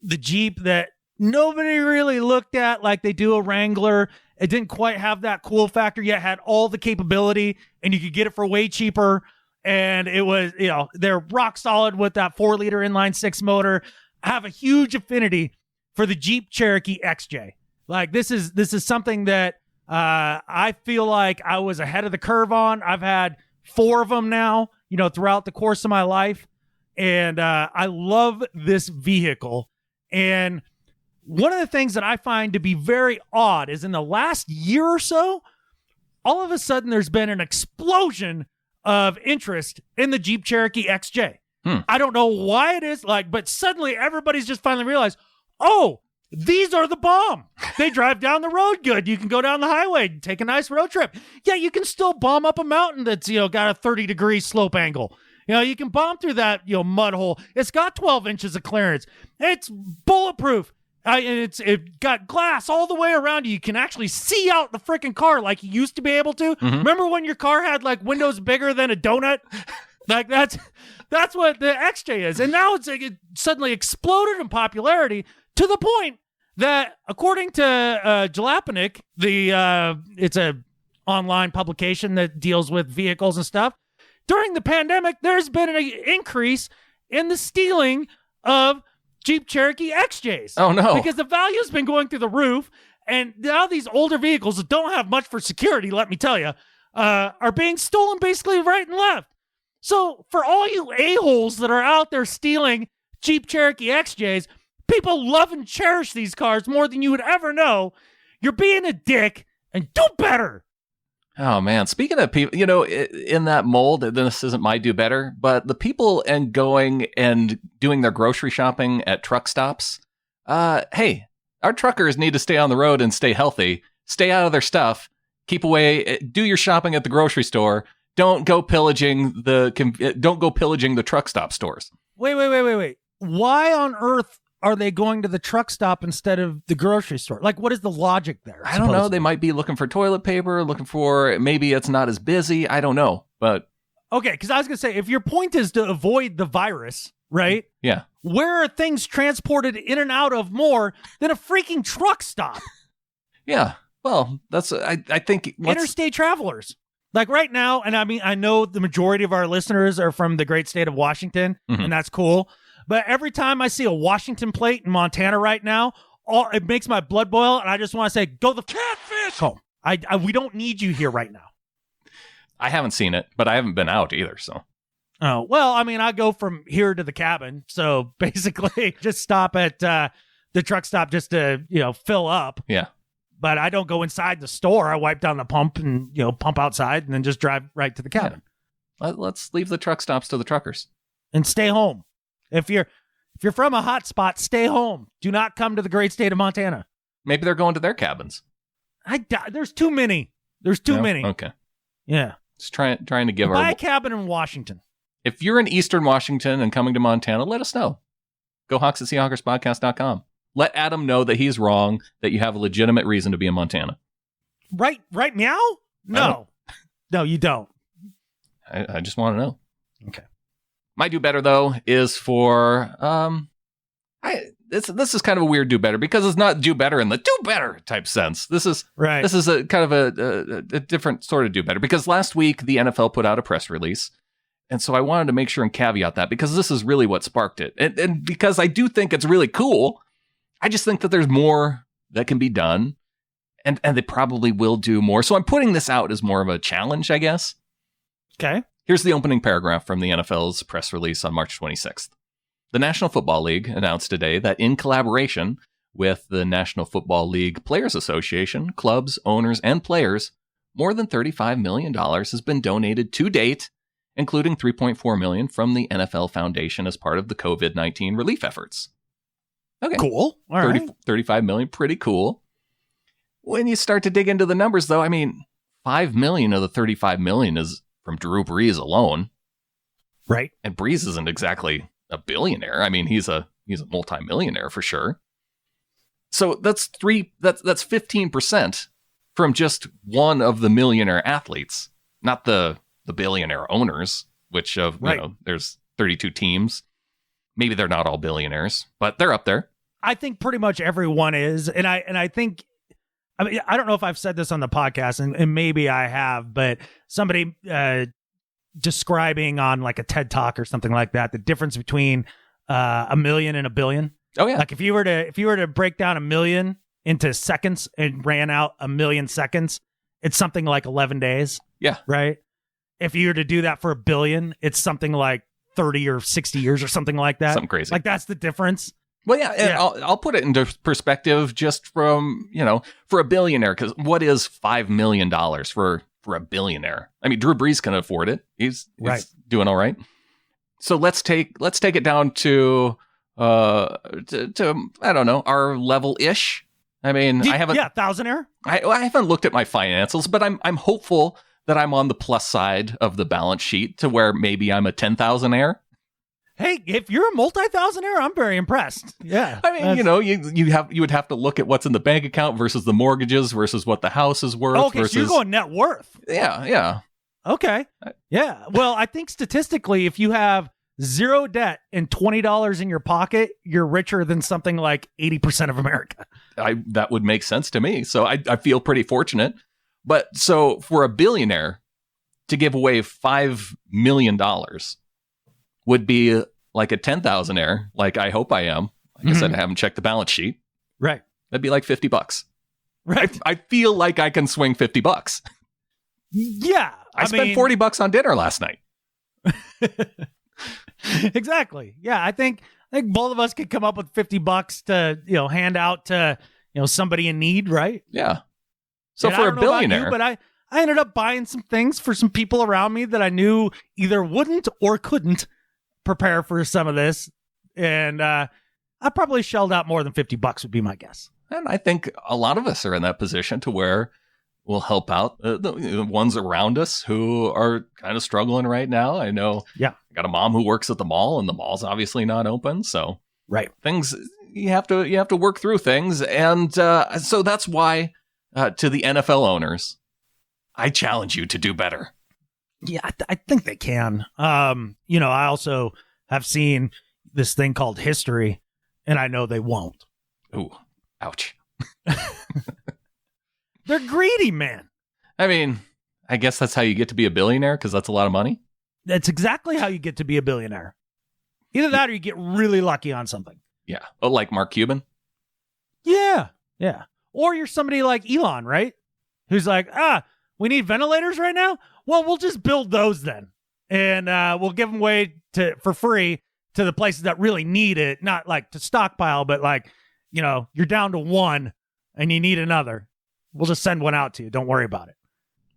Jeep that nobody really looked at like they do a Wrangler. It didn't quite have that cool factor, yet had all the capability, and you could get it for way cheaper. And it was, they're rock solid with that 4-liter inline 6 motor. have a huge affinity for the Jeep Cherokee XJ. Like this is something that I feel like I was ahead of the curve on. I've had 4 of them now, throughout the course of my life. And I love this vehicle. And one of the things that I find to be very odd is in the last year or so, all of a sudden there's been an explosion of interest in the Jeep Cherokee XJ. I don't know why it is, but suddenly everybody's just finally realized, oh, these are the bomb. They drive down the road good. You can go down the highway and take a nice road trip. Yeah, you can still bomb up a mountain that's, got a 30-degree slope angle. You can bomb through that, mud hole. It's got 12 inches of clearance. It's bulletproof. And it got glass all the way around you. You can actually see out the freaking car like you used to be able to. Mm-hmm. Remember when your car had windows bigger than a donut? That's what the XJ is. And now it suddenly exploded in popularity to the point that, according to Jalopnik, it's a online publication that deals with vehicles and stuff. During the pandemic, there's been an increase in the stealing of Jeep Cherokee XJs. Oh, no. Because the value's been going through the roof, and now these older vehicles that don't have much for security, let me tell you, are being stolen basically right and left. So for all you a-holes that are out there stealing Jeep Cherokee XJs, people love and cherish these cars more than you would ever know. You're being a dick, and do better. Oh, man. Speaking of people, in that mold, this isn't my do better, but the people and going and doing their grocery shopping at truck stops, hey, our truckers need to stay on the road and stay healthy, stay out of their stuff, keep away, do your shopping at the grocery store. Don't go pillaging the truck stop stores. Wait. Why on earth are they going to the truck stop instead of the grocery store? What is the logic there? I don't know. They might be looking for toilet paper, maybe it's not as busy. I don't know. But okay, because I was going to say, if your point is to avoid the virus, right? Yeah. Where are things transported in and out of more than a freaking truck stop? Yeah. Well, I think interstate travelers. Right now, and I know the majority of our listeners are from the great state of Washington, mm-hmm. and that's cool. But every time I see a Washington plate in Montana right now, it makes my blood boil, and I just want to say, go the catfish home. We don't need you here right now. I haven't seen it, but I haven't been out either, so. Oh, well, I go from here to the cabin, so basically just stop at the truck stop just to, fill up. Yeah. But I don't go inside the store. I wipe down the pump and, pump outside and then just drive right to the cabin. Yeah. Let's leave the truck stops to the truckers. And stay home. If you're from a hot spot, stay home. Do not come to the great state of Montana. Maybe they're going to their cabins. There's too many. There's too many. Okay. Yeah. Just trying to give buy a cabin in Washington. If you're in Eastern Washington and coming to Montana, let us know. Go Hawks at SeahawkersPodcast.com. Let Adam know that he's wrong, that you have a legitimate reason to be in Montana. Right, meow? No. No, you don't. I just want to know. Okay. My do better, though, is for this is kind of a weird do better because it's not do better in the do better type sense. This is right. This is a kind of a different sort of do better because last week the NFL put out a press release, and so I wanted to make sure and caveat that because this is really what sparked it, and because I do think it's really cool. I just think that there's more that can be done, and they probably will do more. So I'm putting this out as more of a challenge, I guess. Okay. Here's the opening paragraph from the NFL's press release on March 26th. The National Football League announced today that in collaboration with the National Football League Players Association, clubs, owners, and players, more than $35 million has been donated to date, including $3.4 million from the NFL Foundation as part of the COVID-19 relief efforts. Okay. Cool. All right. 35 million, pretty cool. When you start to dig into the numbers, though, $5 million of the 35 million is from Drew Brees alone. Right. And Brees isn't exactly a billionaire. He's a multimillionaire for sure. So that's 15% from just one of the millionaire athletes, not the billionaire owners, which there's 32 teams. Maybe they're not all billionaires, but they're up there. I think pretty much everyone is. And I think, I don't know if I've said this on the podcast, and maybe I have, but somebody describing on like a TED Talk or something like that, the difference between a million and a billion. Oh yeah. Like if you were to break down a million into seconds and ran out a million seconds, it's something like 11 days. Yeah. Right. If you were to do that for a billion, it's something like 30 or 60 years or something like that. Something crazy. Like that's the difference. Well, yeah, and I'll put it into perspective just from, for a billionaire, because what is $5 million for a billionaire? I mean, Drew Brees can afford it. He's doing all right. So let's take it down to I don't know, our level-ish. I mean, I haven't thousandaire. I haven't looked at my financials, but I'm hopeful that I'm on the plus side of the balance sheet to where maybe I'm a 10,000-aire. Hey, if you're a multi-thousandaire, I'm very impressed. Yeah. I mean, you would have to look at what's in the bank account versus the mortgages versus what the house is worth. Okay, versus... so you're going net worth. Yeah. Okay. Yeah. Well, I think statistically, if you have zero debt and $20 in your pocket, you're richer than something like 80% of America. That would make sense to me. So I feel pretty fortunate. But so for a billionaire to give away $5 million would be like a 10,000-aire, like I hope I am. Like I said, I haven't checked the balance sheet. Right. That'd be like $50. Right. I feel like I can swing $50. Yeah. I spent $40 on dinner last night. Exactly. Yeah. I think both of us could come up with $50 to, hand out to, somebody in need. Right. Yeah. So for a billionaire, but I ended up buying some things for some people around me that I knew either wouldn't or couldn't prepare for some of this. And I probably shelled out more than $50 would be my guess. And I think a lot of us are in that position to where we'll help out the ones around us who are kind of struggling right now. I know I got a mom who works at the mall, and the mall's obviously not open. So things, you have to work through things. And so that's why to the NFL owners, I challenge you to do better. Yeah, I think they can. I also have seen this thing called history, and I know they won't. Ooh, ouch. They're greedy, man. I mean, I guess that's how you get to be a billionaire, because that's a lot of money. That's exactly how you get to be a billionaire. Either that or you get really lucky on something. Yeah. Oh, like Mark Cuban? Yeah. Or you're somebody like Elon, right? Who's like, we need ventilators right now? Well, we'll just build those then. And we'll give them away for free to the places that really need it. Not like to stockpile, but like, you're down to one and you need another. We'll just send one out to you. Don't worry about it.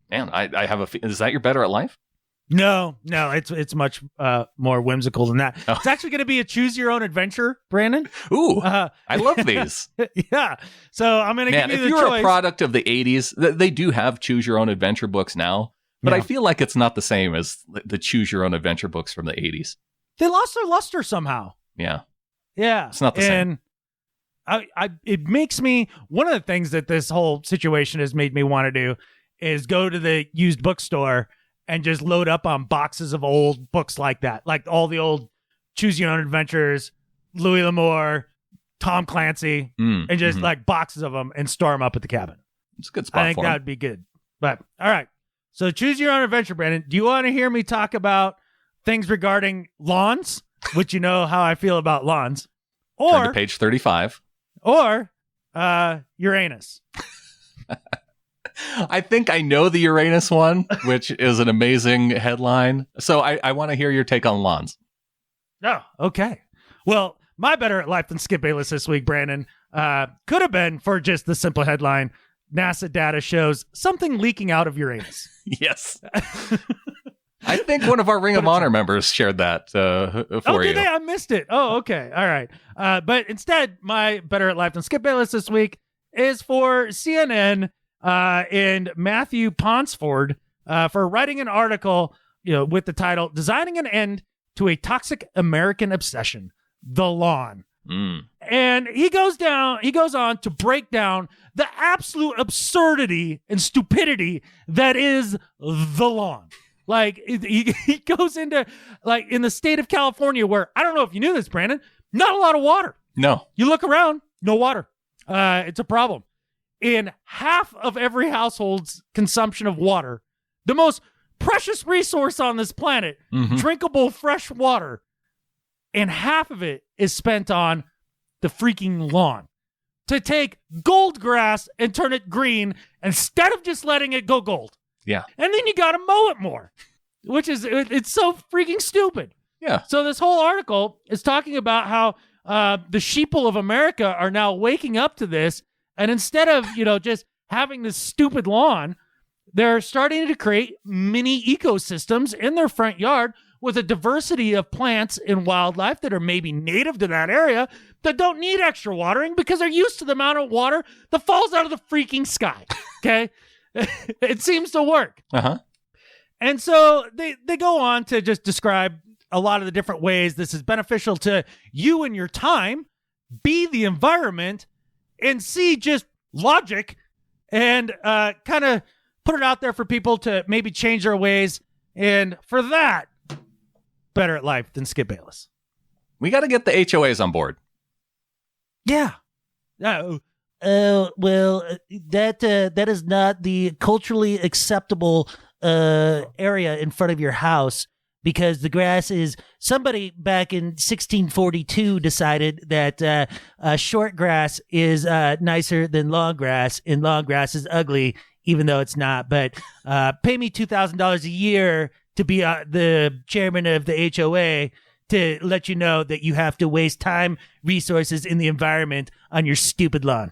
Man, I have is that your better at life? No, it's much more whimsical than that. Oh. It's actually going to be a choose your own adventure, Brandon. Ooh, I love these. Yeah. So I'm going to give you the choice. If you're a product of the 80s, they do have choose your own adventure books now, but I feel like it's not the same as the choose your own adventure books from the 80s. They lost their luster somehow. Yeah. It's not the same. It makes me, one of the things that this whole situation has made me want to do is go to the used bookstore and just load up on boxes of old books like that. Like all the old Choose Your Own Adventures, Louis L'Amour, Tom Clancy, and just like boxes of them and store them up at the cabin. It's a good spot. I think that would be good. But all right. So Choose Your Own Adventure, Brandon. Do you want to hear me talk about things regarding lawns, which you know how I feel about lawns? Or turn to page 35. Or Uranus. I think I know the Uranus one, which is an amazing headline. So I want to hear your take on lawns. Oh, okay. Well, my better at life than Skip Bayless this week, Brandon, could have been for just the simple headline, NASA data shows something leaking out of Uranus. Yes. I think one of our Ring of Honor members shared that for you. Did they? I missed it. Oh, okay. All right. But instead, my better at life than Skip Bayless this week is for CNN and Matthew Ponsford for writing an article, with the title "Designing an End to a Toxic American Obsession: The Lawn." And he goes on to break down the absolute absurdity and stupidity that is the lawn. Like he goes into, like, in the state of California, where, I don't know if you knew this, Brandon, not a lot of water. No. You look around, no water. It's a problem. In half of every household's consumption of water, the most precious resource on this planet, drinkable fresh water, and half of it is spent on the freaking lawn. To take gold grass and turn it green instead of just letting it go gold. Yeah. And then you got to mow it more, which is, it's so freaking stupid. Yeah. So this whole article is talking about how the sheeple of America are now waking up to this. And instead of, just having this stupid lawn, they're starting to create mini ecosystems in their front yard with a diversity of plants and wildlife that are maybe native to that area that don't need extra watering because they're used to the amount of water that falls out of the freaking sky. Okay? It seems to work. Uh-huh. And so they go on to just describe a lot of the different ways this is beneficial to you and your time, B, the environment, and C, just logic, and kind of put it out there for people to maybe change their ways. And for that, better at life than Skip Bayless. We got to get the HOAs on board. Yeah. Well, that is not the culturally acceptable area in front of your house, because the grass is, somebody back in 1642 decided that short grass is nicer than long grass, and long grass is ugly, even though it's not. But pay me $2,000 a year to be the chairman of the HOA to let you know that you have to waste time, resources, in the environment on your stupid lawn.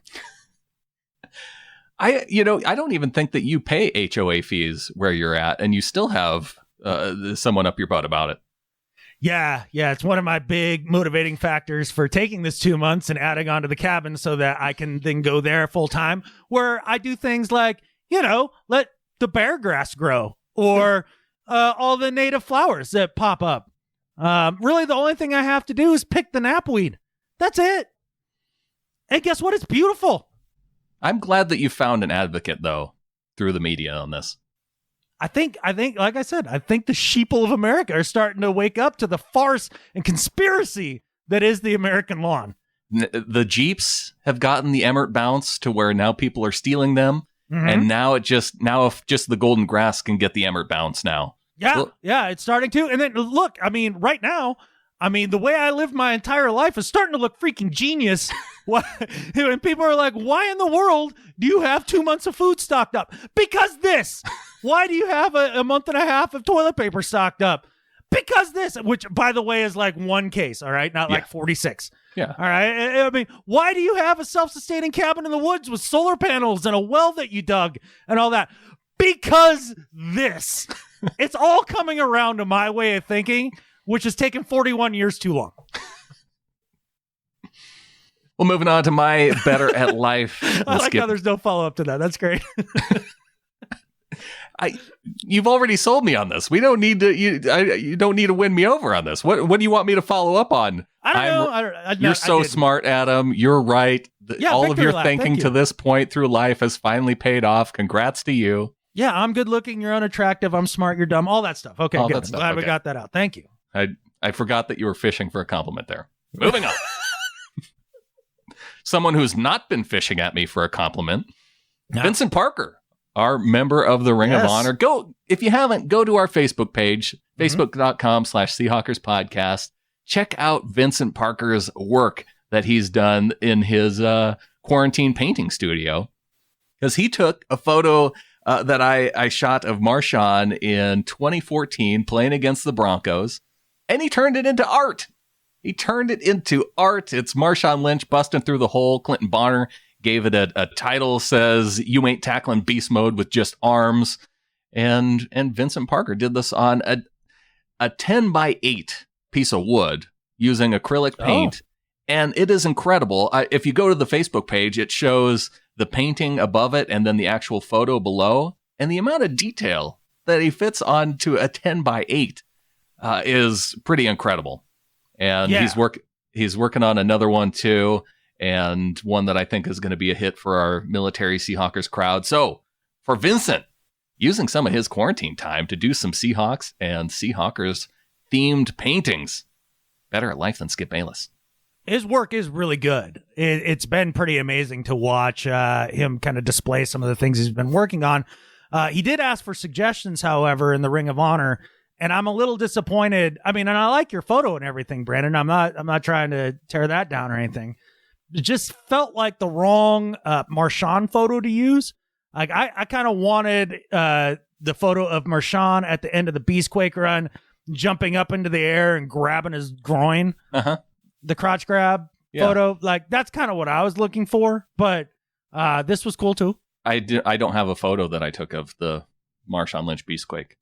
I don't even think that you pay HOA fees where you're at, and you still have someone up your butt about it. Yeah, it's one of my big motivating factors for taking this 2 months and adding on to the cabin so that I can then go there full time, where I do things like, let the bear grass grow, or all the native flowers that pop up. Really, the only thing I have to do is pick the knapweed. That's it. And guess what? It's beautiful. I'm glad that you found an advocate, though, through the media on this. I think, like I said, I think the sheeple of America are starting to wake up to the farce and conspiracy that is the American lawn. The Jeeps have gotten the Emmert bounce to where now people are stealing them. Mm-hmm. And now if just the golden grass can get the Emmert bounce now. Yeah, it's starting to. And then look, right now, the way I lived my entire life is starting to look freaking genius. And people are like, why in the world do you have 2 months of food stocked up? Because this. Why do you have a month and a half of toilet paper stocked up? Because this, which, by the way, is like one case, all right? Not like 46. Yeah. All right? Why do you have a self-sustaining cabin in the woods with solar panels and a well that you dug and all that? Because this. It's all coming around to my way of thinking, which has taken 41 years too long. Well, moving on to my better at life. I like how there's no follow-up to that. That's great. You've already sold me on this. We don't need to. You don't need to win me over on this. What do you want me to follow up on? I don't know. You're so smart, Adam. You're right. All of your thinking to this point through life has finally paid off. Congrats to you. Yeah, I'm good looking. You're unattractive. I'm smart. You're dumb. All that stuff. Okay, all good. Glad we got that out. Thank you. I forgot that you were fishing for a compliment there. Moving on. Someone who's not been fishing at me for a compliment, Vincent Parker, our member of the Ring of Honor. If you haven't, go to our Facebook page, facebook.com/Seahawkers podcast. Check out Vincent Parker's work that he's done in his quarantine painting studio. Because he took a photo that I shot of Marshawn in 2014 playing against the Broncos, and he turned it into art. It's Marshawn Lynch busting through the hole. Clinton Bonner gave it a title, says, "You ain't tackling beast mode with just arms." And Vincent Parker did this on a 10x8 piece of wood using acrylic paint. And it is incredible. If you go to the Facebook page, it shows the painting above it and then the actual photo below. And the amount of detail that he fits onto a 10x8 is pretty incredible. And he's working on another one too, and one that I think is going to be a hit for our military Seahawkers crowd. So for Vincent, using some of his quarantine time to do some Seahawks and Seahawkers themed paintings, better at life than Skip Bayless. His work is really good. It's been pretty amazing to watch him kind of display some of the things he's been working on. He did ask for suggestions, however, in the Ring of Honor. And I'm a little disappointed. I mean, and I like your photo and everything, Brandon. I'm not trying to tear that down or anything. It just felt like the wrong Marshawn photo to use. Like I kind of wanted the photo of Marshawn at the end of the Beastquake run, jumping up into the air and grabbing his groin. The crotch grab photo. Like that's kind of what I was looking for. But this was cool too. I don't have a photo that I took of the Marshawn Lynch Beastquake.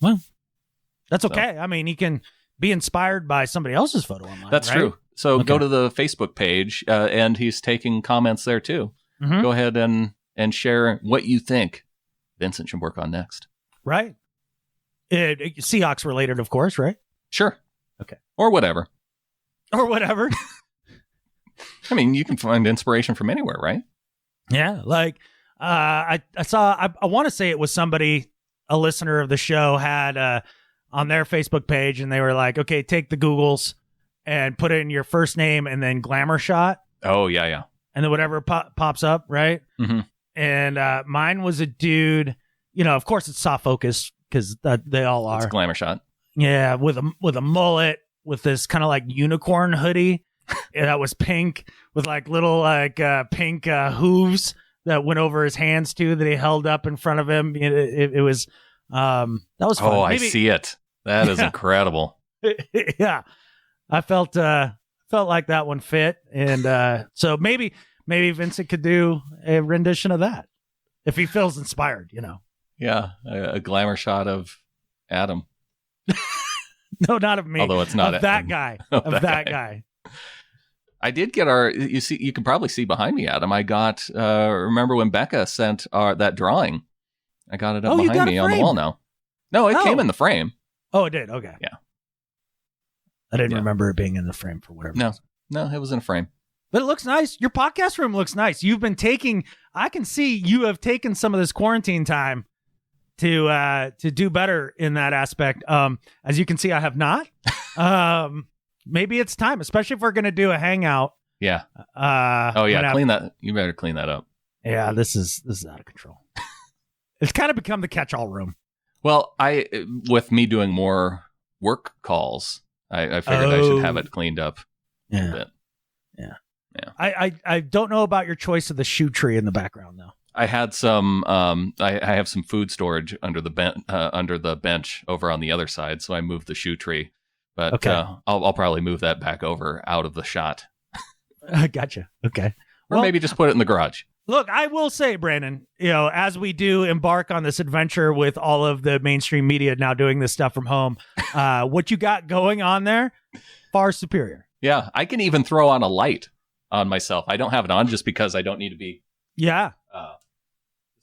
Well, that's okay. I mean, he can be inspired by somebody else's photo online. That's right? true. So go to the Facebook page, and he's taking comments there too. Go ahead and share what you think Vincent should work on next. Right. Seahawks related, of course, right? Sure. Okay. Or whatever. I mean, you can find inspiration from anywhere, right? Yeah. Like I saw, I want to say it was somebody, a listener of the show had on their Facebook page, and they were like, okay, take the Googles and put in your first name and then glamour shot. Oh, yeah. And then whatever pops up, right? And mine was a dude, of course it's soft focus because they all are. It's a glamour shot. Yeah, with a mullet, with this kind of like unicorn hoodie that was pink with like little pink hooves that went over his hands too that he held up in front of him. It was that was fun. Oh, I see it. That is incredible. Yeah, I felt like that one fit, and so maybe Vincent could do a rendition of that if he feels inspired. Yeah, a glamour shot of Adam. No, not of me. Although it's not of that guy. Of that guy. I did get you can probably see behind me, Adam. I got, remember when Becca sent that drawing? I got it up behind me on the wall now. No, it came in the frame. Oh, it did? Okay. Yeah. I didn't remember it being in the frame for whatever. No, it was in a frame. But it looks nice. Your podcast room looks nice. I can see you have taken some of this quarantine time to do better in that aspect. As you can see, I have not. Maybe it's time, especially if we're going to do a hangout. Yeah. Clean that. You better clean that up. Yeah, this is out of control. It's kind of become the catch-all room. Well, with me doing more work calls, I figured I should have it cleaned up a bit. Yeah. I don't know about your choice of the shoe tree in the background, though. I had some. I have some food storage under the bench over on the other side, so I moved the shoe tree. But okay. I'll probably move that back over out of the shot. Gotcha. Okay. Or maybe just put it in the garage. Look, I will say, Brandon, as we do embark on this adventure with all of the mainstream media now doing this stuff from home, what you got going on there, far superior. Yeah, I can even throw on a light on myself. I don't have it on just because I don't need to be. Yeah.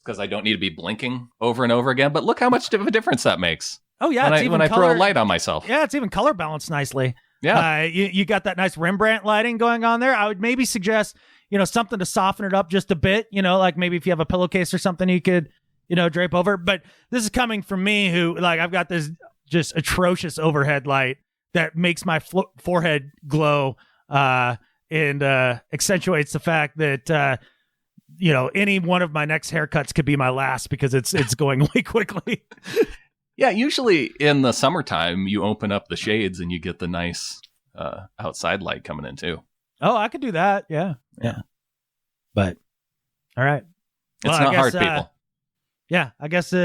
Because I don't need to be blinking over and over again. But look how much of a difference that makes. Oh, yeah. When I throw a light on myself. Yeah, it's even color balanced nicely. Yeah. You got that nice Rembrandt lighting going on there. I would maybe suggest, something to soften it up just a bit, like maybe if you have a pillowcase or something you could, drape over. But this is coming from me who, I've got this just atrocious overhead light that makes my forehead glow and accentuates the fact that, any one of my next haircuts could be my last because it's going away quickly. Yeah, usually in the summertime, you open up the shades and you get the nice outside light coming in too. Oh, I could do that. Yeah. But all right, it's not hard, people. Yeah, I guess some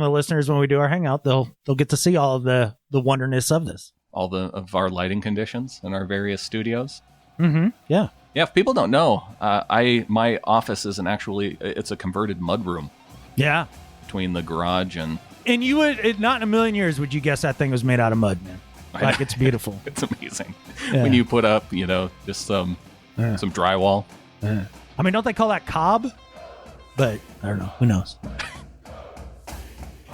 of the listeners when we do our hangout, they'll get to see all of the wonderness of this, all of our lighting conditions in our various studios. Mm-hmm. Yeah. Yeah. If people don't know, my office isn't actually. It's a converted mudroom. Yeah. Between the garage and. And you would not in a million years would you guess that thing was made out of mud, man. It's beautiful. It's amazing. Yeah. When you put up, just some drywall. I mean, don't they call that cob? But I don't know. Who knows?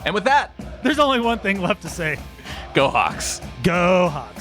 And with that, there's only one thing left to say. Go Hawks. Go Hawks.